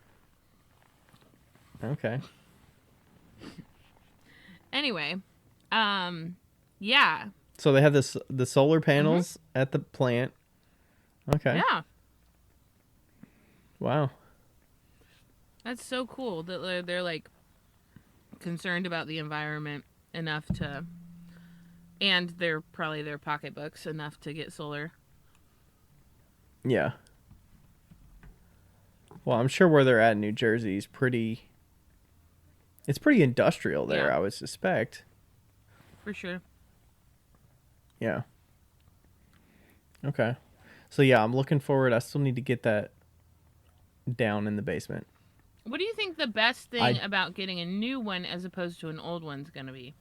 Okay. Anyway, yeah. So they have the solar panels at the plant. Okay. Yeah. Wow. That's so cool that they're like concerned about the environment enough to, and they're probably their pocketbooks enough to get solar. Yeah. Well, I'm sure where they're at in New Jersey is pretty. It's pretty industrial there, Yeah. I would suspect. For sure. Yeah. Okay. So yeah, I'm looking forward. I still need to get that down in the basement. What do you think the best thing about getting a new one as opposed to an old one's going to be?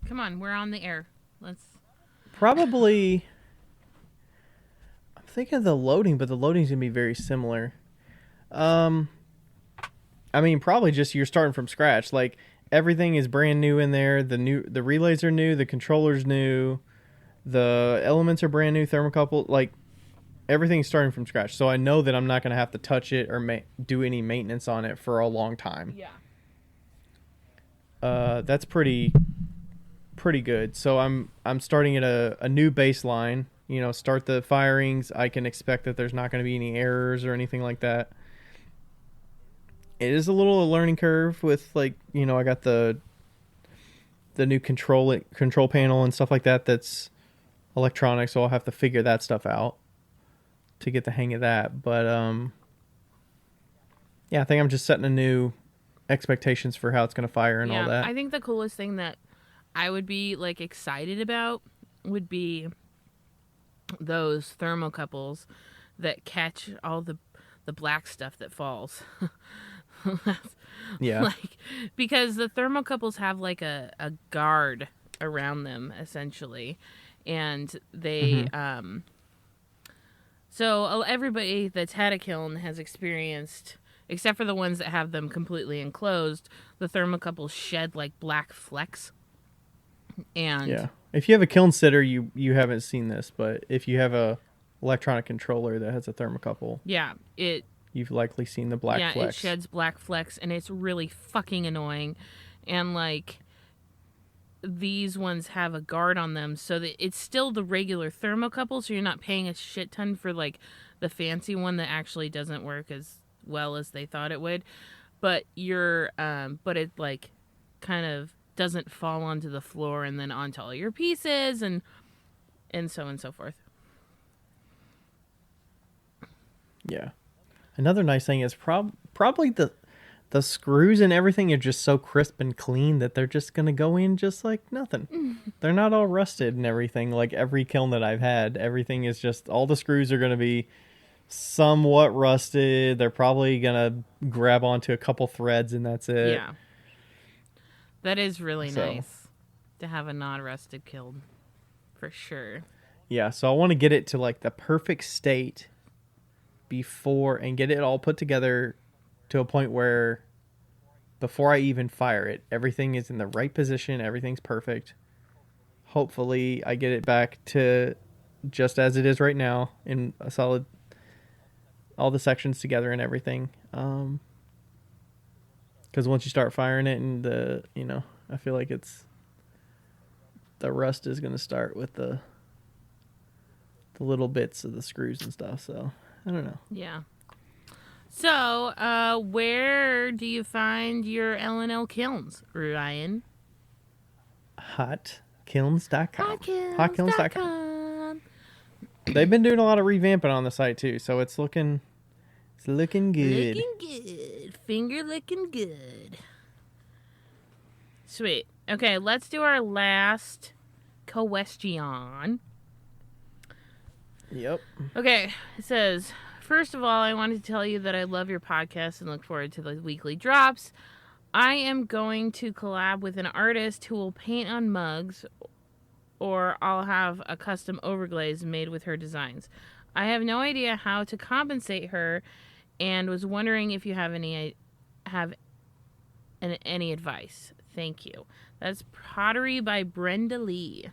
Come on, we're on the air. Let's. Probably. I'm thinking of the loading, but the loading's gonna be very similar. I mean, probably just you're starting from scratch. Like everything is brand new in there. The relays are new. The controller's new. The elements are brand new. Thermocouple, like everything's starting from scratch. So I know that I'm not gonna have to touch it or do any maintenance on it for a long time. Yeah. That's pretty good. So I'm starting at a new baseline. You know, start the firings. I can expect that there's not going to be any errors or anything like that. It is a little learning curve with I got the new control panel and stuff like that. That's electronic, so I'll have to figure that stuff out to get the hang of that. But yeah, I think I'm just setting a new expectations for how it's going to fire and all that. I think the coolest thing that I would be excited about would be those thermocouples that catch all the black stuff that falls. Yeah. Because the thermocouples have a guard around them essentially, and they so everybody that's had a kiln has experienced, except for the ones that have them completely enclosed, the thermocouples shed black flecks. And yeah, if you have a kiln sitter, you haven't seen this, but if you have a electronic controller that has a thermocouple, you've likely seen the black flecks. Yeah, it sheds black flecks, and it's really fucking annoying. And these ones have a guard on them, so that it's still the regular thermocouple, so you're not paying a shit ton for the fancy one that actually doesn't work as well as they thought it would. But but it kind of doesn't fall onto the floor and then onto all your pieces and so on and so forth. Yeah. Another nice thing is probably the screws and everything are just so crisp and clean that they're just going to go in just like nothing. They're not all rusted and everything. Like every kiln that I've had, everything is just, all the screws are going to be somewhat rusted. They're probably going to grab onto a couple threads and that's it. Yeah. That is really nice to have a non-rusted kiln, for sure. Yeah, so I want to get it to the perfect state before, and get it all put together to a point where before I even fire it, everything is in the right position, everything's perfect. Hopefully I get it back to just as it is right now in a solid, all the sections together and everything. Because once you start firing it, and I feel like the rust is going to start with the little bits of the screws and stuff. So I don't know. Yeah. So, where do you find your L&L kilns, Ryan? Hotkilns.com. Hotkilns.com. They've been doing a lot of revamping on the site too, so it's looking good. Looking good. Finger looking good. Sweet. Okay, let's do our last question. Yep. Okay, it says, first of all, I wanted to tell you that I love your podcast and look forward to the weekly drops. I am going to collab with an artist who will paint on mugs, or I'll have a custom overglaze made with her designs. I have no idea how to compensate her and was wondering if you have any advice. Thank you. That's Pottery by Brenda Lee.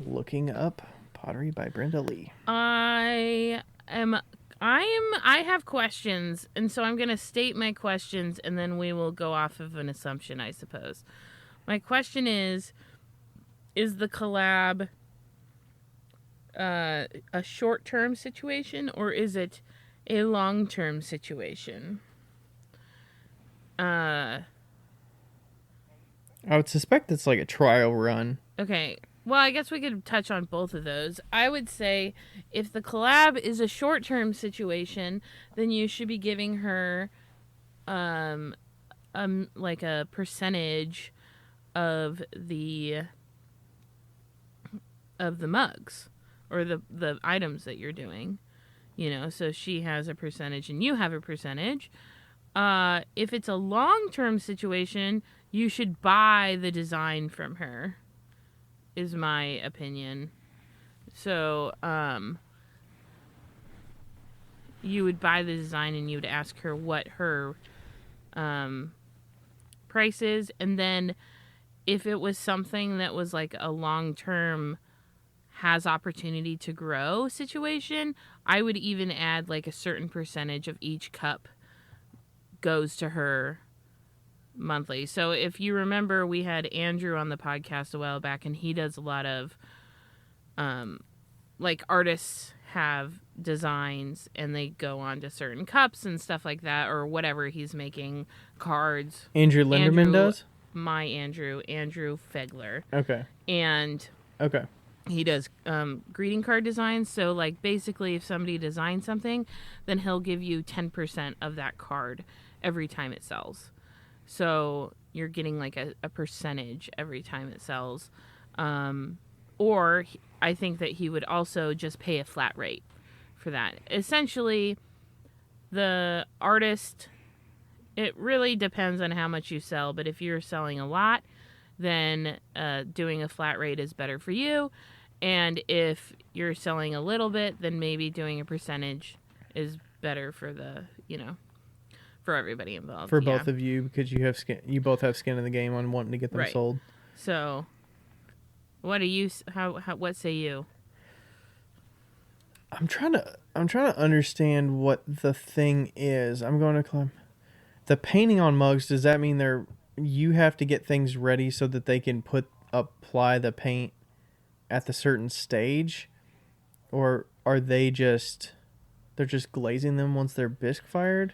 Looking up Pottery by Brenda Lee. I have questions, and so I'm going to state my questions, and then we will go off of an assumption, I suppose. My question is the collab a short-term situation, or is it a long-term situation? I would suspect it's like a trial run. Okay. Well, I guess we could touch on both of those. I would say if the collab is a short-term situation, then you should be giving her like a percentage of the mugs or the items that you're doing. You know, so she has a percentage and you have a percentage. If it's a long-term situation, you should buy the design from her, is my opinion. So, you would buy the design and you would ask her what her price is. And then if it was something that was like a long-term has opportunity to grow situation, I would even add like a certain percentage of each cup goes to her monthly. So if you remember, we had Andrew on the podcast a while back, and he does a lot of like artists have designs and they go on to certain cups and stuff like that, or whatever he's making, cards. Andrew Linderman does? Andrew Fegler. Okay. And okay. He does greeting card designs. So, like, basically, if somebody designs something, then he'll give you 10% of that card every time it sells. So you're getting like a percentage every time it sells. Or I think that he would also just pay a flat rate for that. Essentially, the artist, it really depends on how much you sell. But if you're selling a lot, then doing a flat rate is better for you. And if you're selling a little bit, then maybe doing a percentage is better for the, for everybody involved. For both of you, because you both have skin in the game on wanting to get them right. sold. So, what say you? I'm trying to understand what the thing is. I'm going to climb the painting on mugs. Does that mean you have to get things ready so that they can apply the paint at the certain stage, or are they're just glazing them once they're bisque fired?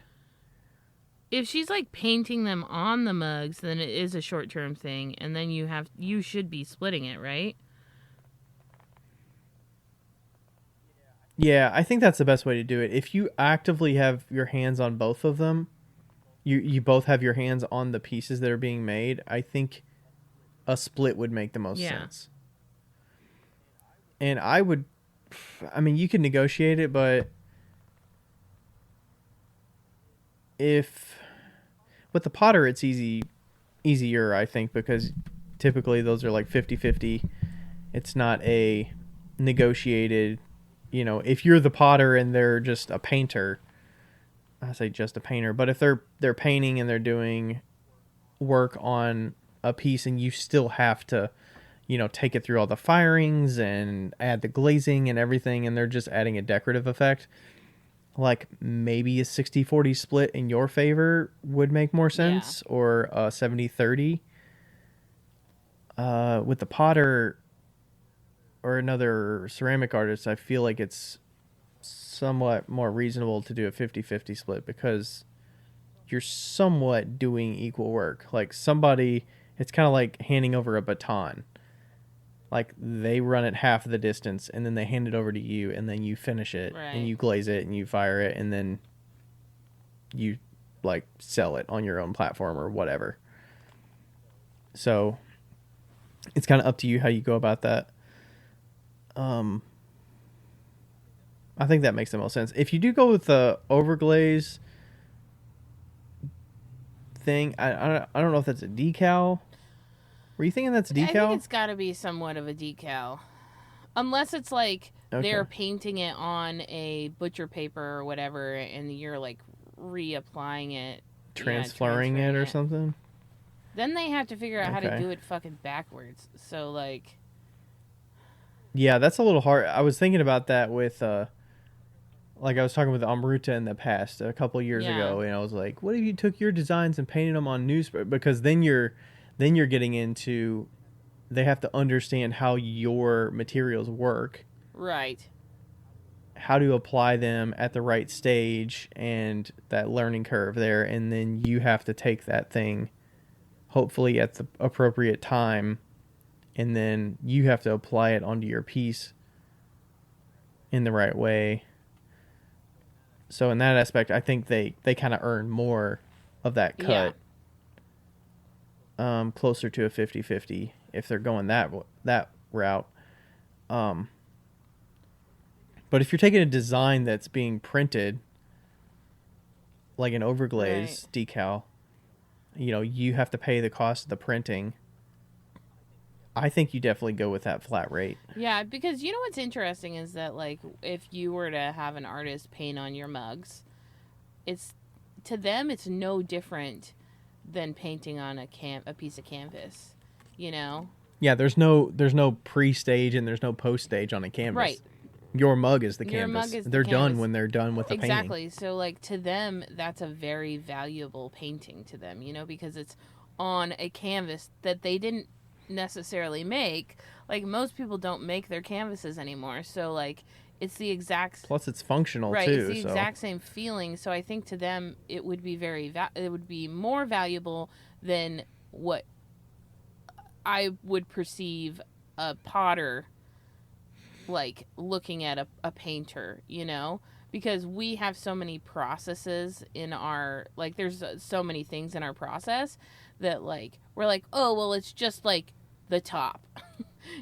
If she's like painting them on the mugs, then it is a short-term thing, and then you should be splitting it, right? Yeah, I think that's the best way to do it. If you actively have your hands on both of them, you both have your hands on the pieces that are being made, I think a split would make the most sense. And you can negotiate it, but with the potter, it's easier, I think, because typically those are like 50-50. It's not a negotiated, if you're the potter and they're just a painter, I say just a painter, but if they're painting and they're doing work on a piece and you still have to, take it through all the firings and add the glazing and everything, and they're just adding a decorative effect, like maybe a 60-40 split in your favor would make more sense, or a 70-30. With the potter or another ceramic artist, I feel like it's somewhat more reasonable to do a 50-50 split, because you're somewhat doing equal work. Like somebody, it's kind of like handing over a baton. Like they run it half of the distance and then they hand it over to you, and then you finish it and you glaze it and you fire it, and then you like sell it on your own platform or whatever. So it's kind of up to you how you go about that. I think that makes the most sense. If you do go with the overglaze thing, I don't know if that's a decal. Were you thinking that's a decal? I think it's got to be somewhat of a decal. Unless it's like they're Okay. painting it on a butcher paper or whatever, and you're like reapplying it, Transferring it or something. Then they have to figure out how to Okay. do it fucking backwards. So like, Yeah, that's a little hard. I was thinking about that with like I was talking with Amruta in the past a couple years Yeah. ago, and I was like, what if you took your designs and painted them on newspaper? Because then you're getting into, they have to understand how your materials work, right. how to apply them at the right stage, and that learning curve there, and then you have to take that thing hopefully at the appropriate time, and then you have to apply it onto your piece in the right way. So in that aspect, I think they kind of earn more of that cut. Yeah. Closer to a 50-50 if they're going that route. But if you're taking a design that's being printed, like an overglaze decal, you have to pay the cost of the printing. I think you definitely go with that flat rate. Yeah, because you know what's interesting is that like if you were to have an artist paint on your mugs, it's to them it's no different than painting on a piece of canvas, you know? Yeah, there's no pre-stage and there's no post-stage on a canvas. Right. Your mug is the Your canvas. mug is the They're done canvas. when they're done with the painting. Exactly. So like to them that's a very valuable painting to them, because it's on a canvas that they didn't necessarily make. Like most people don't make their canvases anymore. So like it's the exact Plus it's functional right, too. it's the exact same feeling. So I think to them it would be it would be more valuable than what I would perceive a potter like looking at a painter, because we have so many processes in our like there's so many things in our process that like we're like, oh well, it's just like the top.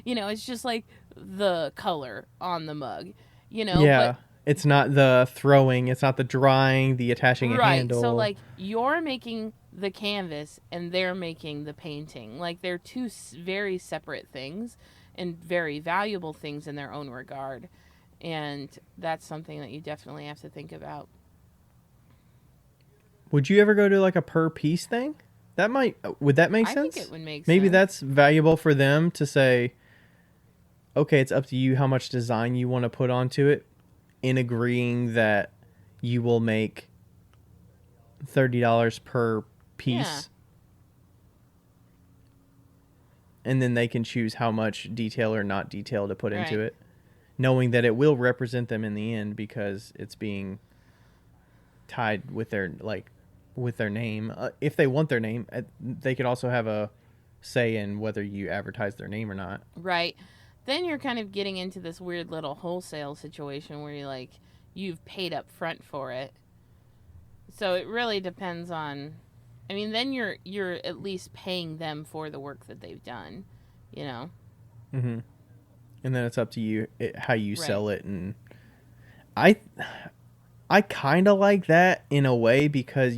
It's just like the color on the mug, Yeah, but it's not the throwing, it's not the drying, the attaching a handle. So like you're making the canvas and they're making the painting. Like they're two very separate things and very valuable things in their own regard. And that's something that you definitely have to think about. Would you ever go to like a per piece thing? Would that make sense? I think it would make sense. Maybe that's valuable for them to say, okay, it's up to you how much design you want to put onto it, in agreeing that you will make $30 per piece. Yeah. And then they can choose how much detail or not detail to put into Right. it, knowing that it will represent them in the end because it's being tied with their name. If they want their name, they could also have a say in whether you advertise their name or not. Right. Then you're kind of getting into this weird little wholesale situation where you've paid up front for it. So it really depends on, then you're at least paying them for the work that they've done, Mm-hmm. And then it's up to you how you Right. sell it. And I kind of like that in a way because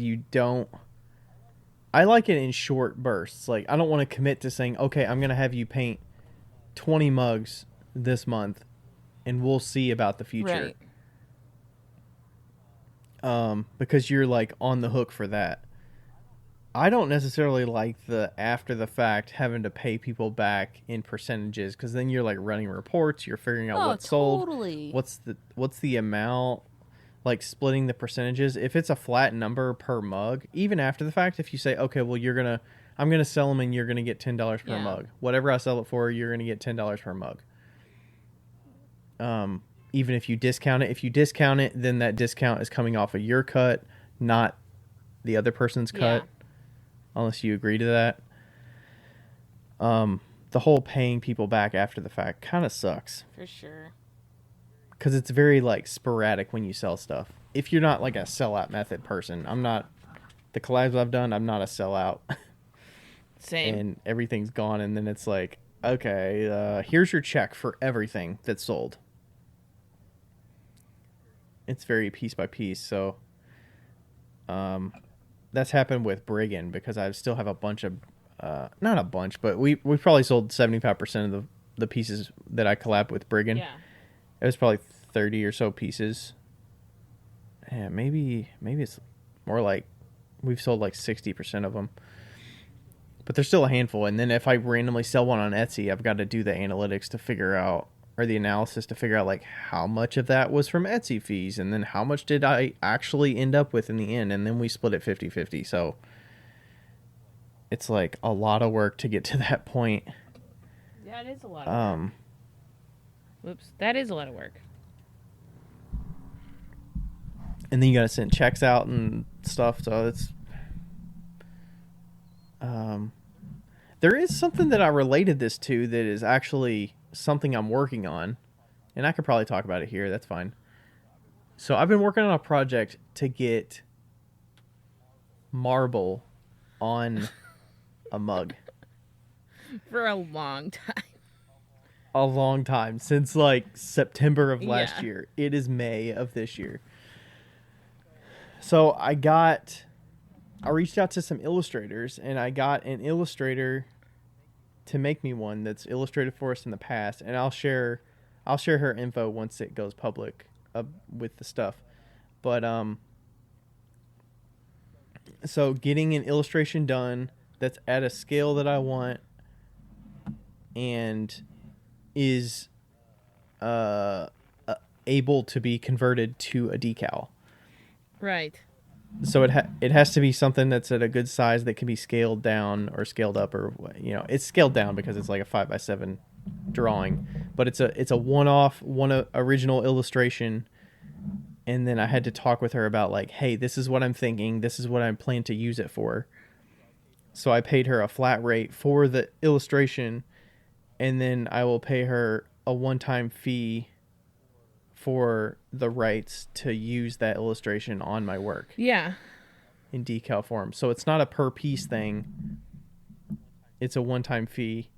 I like it in short bursts. Like I don't want to commit to saying, okay, I'm going to have you paint 20 mugs this month and we'll see about the future. Right. Because you're like on the hook for that. I don't necessarily like the after the fact having to pay people back in percentages because then you're like running reports, you're figuring out what's totally. sold, what's the amount, like splitting the percentages. If it's a flat number per mug, even after the fact, if you say, okay, well I'm gonna sell them and you're gonna get $10 per mug. Whatever I sell it for, you're gonna get $10 per mug. Even if you discount it, then that discount is coming off of your cut, not the other person's cut. Unless you agree to that. The whole paying people back after the fact kind of sucks. For sure. Because it's very like sporadic when you sell stuff. If you're not like a sellout method person, I'm not. The collabs I've done, I'm not a sellout Same. and everything's gone, and then it's like, okay, here's your check for everything that's sold. It's very piece by piece, so that's happened with Brigand because I still have a bunch of, not a bunch, but we probably sold 75% of the pieces that I collabed with Brigand. Yeah. It was probably 30 or so pieces. Yeah, maybe it's more like we've sold like 60% of them. But there's still a handful. And then if I randomly sell one on Etsy, I've got to do the analytics to figure out, or the analysis to figure out like how much of that was from Etsy fees, and then how much did I actually end up with in the end, and then we split it 50-50. So it's like a lot of work to get to that point. Yeah, it is a lot of work. Whoops, that is a lot of work. And then you got to send checks out and stuff, so it's there is something that I related this to that is actually something I'm working on, and I could probably talk about it here. That's fine. So I've been working on a project to get marble on a mug. For a long time. A long time, since like September of last Yeah. year. It is May of this year. So I reached out to some illustrators, and I got an illustrator to make me one that's illustrated for us in the past, and I'll share her info once it goes public with the stuff. But so getting an illustration done that's at a scale that I want and is able to be converted to a decal. Right. So it has to be something that's at a good size that can be scaled down or scaled up, or it's scaled down because it's like a 5x7 drawing, but it's a one-off, original illustration. And then I had to talk with her about like, hey, this is what I'm thinking, this is what I plan to use it for. So I paid her a flat rate for the illustration, and then I will pay her a one-time fee for the rights to use that illustration on my work. Yeah. In decal form. So it's not a per piece thing. It's a one-time fee.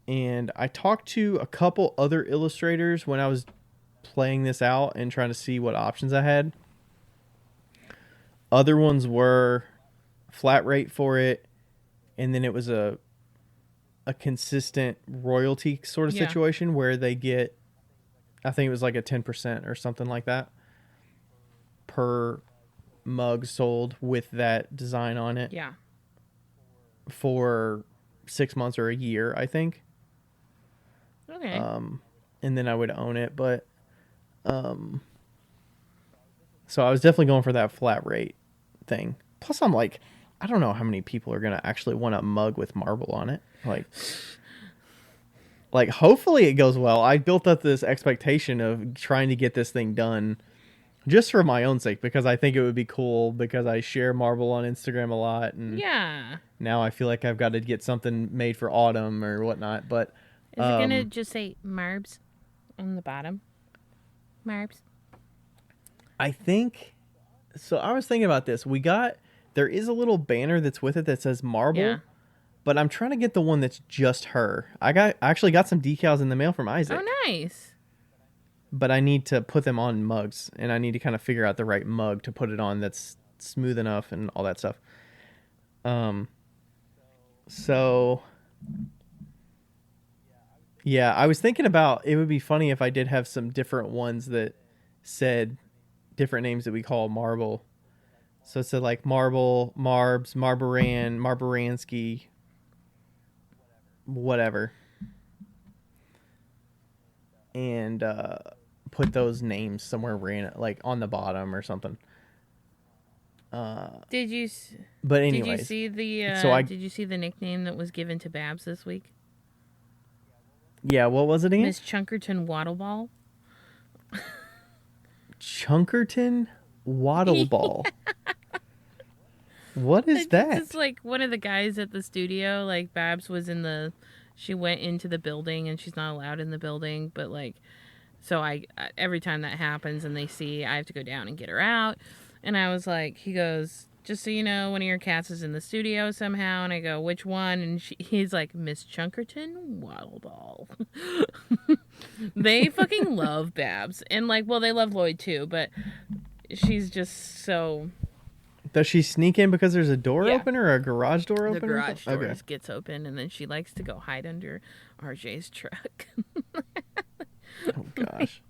And I talked to a couple other illustrators when I was playing this out and trying to see what options I had. Other ones were flat rate for it, and then it was a consistent royalty sort of situation where they get, I think it was like a 10% or something like that per mug sold with that design on it. Yeah. For 6 months or a year, I think. Okay. And then I would own it, but so I was definitely going for that flat rate thing. Plus I'm like, I don't know how many people are going to actually want a mug with marble on it. Like hopefully it goes well. I built up this expectation of trying to get this thing done just for my own sake, because I think it would be cool, because I share marble on Instagram a lot, and now I feel like I've got to get something made for autumn or whatnot. But is it gonna just say Marbs on the bottom? Marbs. I think so. I was thinking about this. There is a little banner that's with it that says marble. Yeah. But I'm trying to get the one that's just her. I actually got some decals in the mail from Isaac. Oh, nice. But I need to put them on mugs, and I need to kind of figure out the right mug to put it on that's smooth enough and all that stuff. So yeah, I was thinking about, it would be funny if I did have some different ones that said different names that we call marble. So it said like marble, marbs, marbaran, marbaransky, whatever, and put those names somewhere like on the bottom or something. Did you see the did you see the nickname that was given to Babs this week? Yeah, what was it again? Miss Chunkerton Waddleball. Chunkerton Waddleball. What is that? It's like one of the guys at the studio. Like Babs she went into the building, and she's not allowed in the building. But like, so every time that happens and they see, I have to go down and get her out. And I was like, he goes, just so you know, one of your cats is in the studio somehow. And I go, which one? And he's like, Miss Chunkerton Waddle Doll. They fucking love Babs. And like, well, they love Lloyd too, but she's just so... Does she sneak in because there's a door Yeah. open or a garage door open? The garage door Okay. gets open, and then she likes to go hide under RJ's truck. Oh, gosh.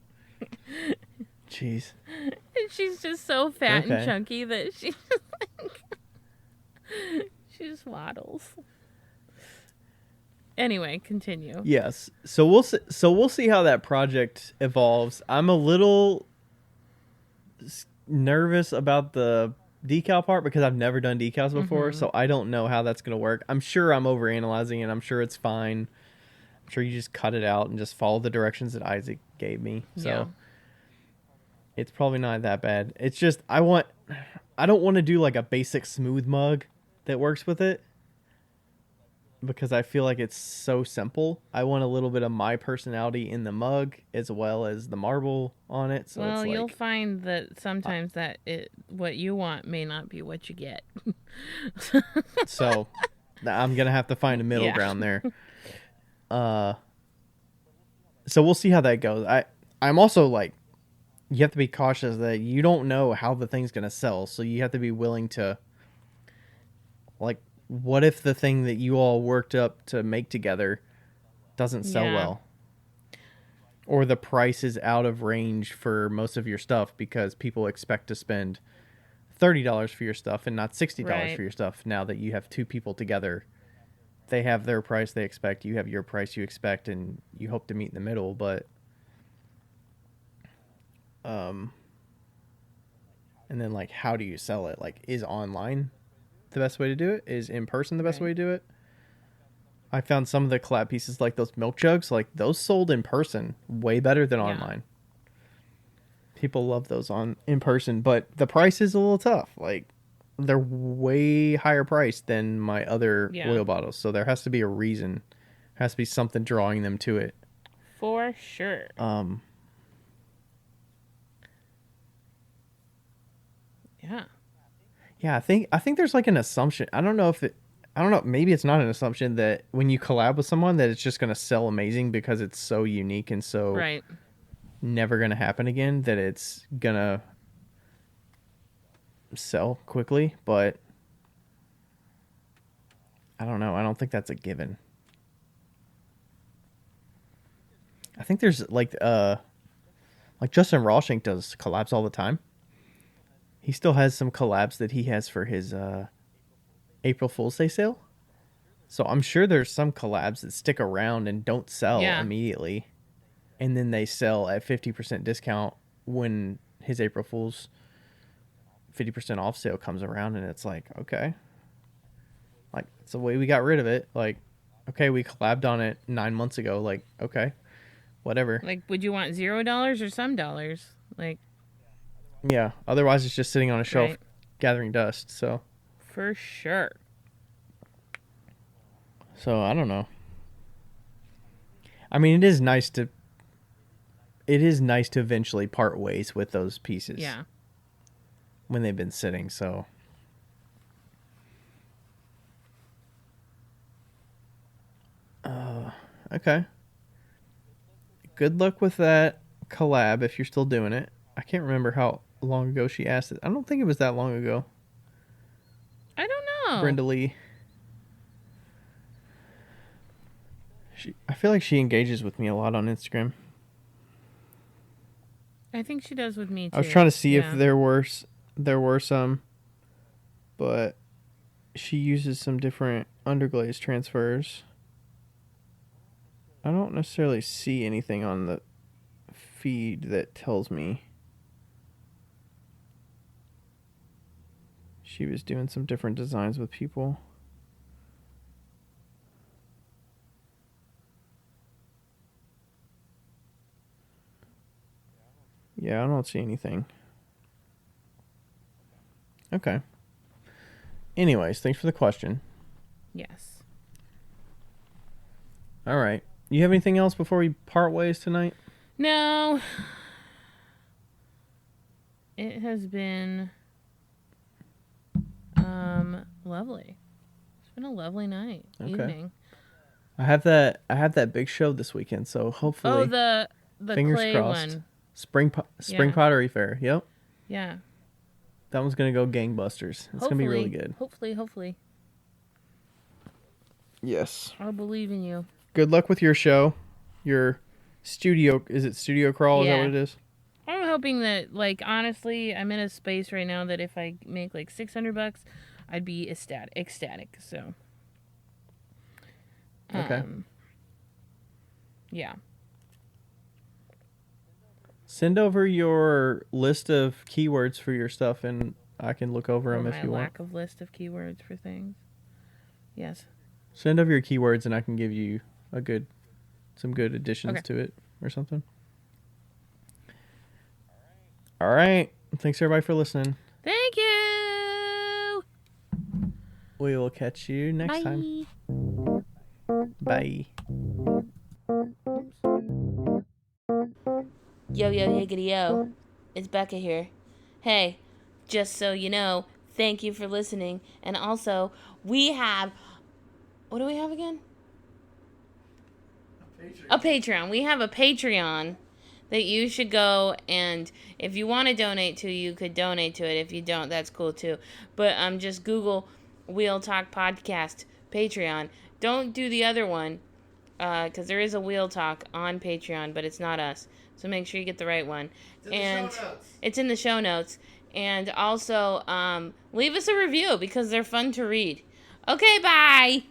Jeez. And she's just so fat Okay. and chunky that she she just waddles. Anyway, continue. Yes. So we'll see how that project evolves. I'm a little nervous about the decal part because I've never done decals before, so I don't know how that's going to work. I'm sure I'm overanalyzing it. I'm sure it's fine. I'm sure you just cut it out and just follow the directions that Isaac gave me. So Yeah. it's probably not that bad. It's just I don't want to do like a basic smooth mug that works with it because I feel like it's so simple. I want a little bit of my personality in the mug as well as the marble on it. So Well, it's like, you'll find that sometimes what you want may not be what you get. so I'm gonna have to find a middle Yeah. ground there. So we'll see how that goes. I'm also like, you have to be cautious that you don't know how the thing's gonna sell, so you have to be willing to, like, what if the thing that you all worked up to make together doesn't sell Yeah. well, or the price is out of range for most of your stuff because people expect to spend $30 for your stuff and not $60 Right. for your stuff. Now that you have two people together, they have their price they expect, you have your price you expect, and you hope to meet in the middle. But and then like, how do you sell it? Like, is online the best way to do it? Is in person the best way to do it? I found some of the collab pieces, like those milk jugs, like those sold in person way better than online. People love those in person, but the price is a little tough. Like, they're way higher priced than my other oil bottles, so there has to be a reason. There has to be something drawing them to it. For sure. Yeah. Yeah, I think there's like an assumption. I don't know. Maybe it's not an assumption that when you collab with someone that it's just going to sell amazing because it's so unique and so Right. never going to happen again, that it's going to sell quickly. But I don't know. I don't think that's a given. I think there's like Justin Rawshank does collabs all the time. He still has some collabs that he has for his April Fool's Day sale. So I'm sure there's some collabs that stick around and don't sell immediately. And then they sell at 50% discount when his April Fool's 50% off sale comes around. And it's like, okay. Like, it's the way we got rid of it. Like, okay, we collabed on it 9 months ago. Like, okay, whatever. Like, would you want $0 or some dollars? Like, yeah. Otherwise, it's just sitting on a shelf gathering dust. So, for sure. So I don't know. I mean, it is nice to eventually part ways with those pieces. Yeah. When they've been sitting, so. Okay. Good luck with that collab if you're still doing it. I can't remember how long ago she asked it. I don't think it was that long ago. I don't know. Brenda Lee. I feel like she engages with me a lot on Instagram. I think she does with me too. I was trying to see if there were some, but she uses some different underglaze transfers. I don't necessarily see anything on the feed that tells me she was doing some different designs with people. Yeah, I don't see anything. Okay. Anyways, thanks for the question. Yes. All right. You have anything else before we part ways tonight? No. It has been Lovely. It's been a lovely night. Okay. Evening. I have that big show this weekend, so hopefully. Oh, the fingers clay crossed. one. Spring Yeah. Pottery Fair. Yep. Yeah. That one's gonna go gangbusters. It's gonna be really good. Hopefully. Yes. I'll believe in you. Good luck with your show. Your studio, is it Studio Crawl? Is that Yeah. what it is? I'm hoping that, like, honestly, I'm in a space right now that if I make like $600, I'd be ecstatic. So. Okay. Yeah. Send over your list of keywords for your stuff, and I can look over them if you My want. lack of list of keywords for things. Yes. Send over your keywords, and I can give you some good additions to it or something. All right. Thanks everybody for listening. Thank you. We will catch you next time. Bye. Yo, higgity, yo. It's Becca here. Hey, just so you know, thank you for listening. And also, we have... What do we have again? A Patreon. We have a Patreon that you should go, and if you want to donate to, you could donate to it. If you don't, that's cool too. But just Google Wheel Talk Podcast Patreon. Don't do the other one, because there is a Wheel Talk on Patreon, but it's not us. So make sure you get the right one. It's in the show notes. And also, leave us a review because they're fun to read. Okay, bye!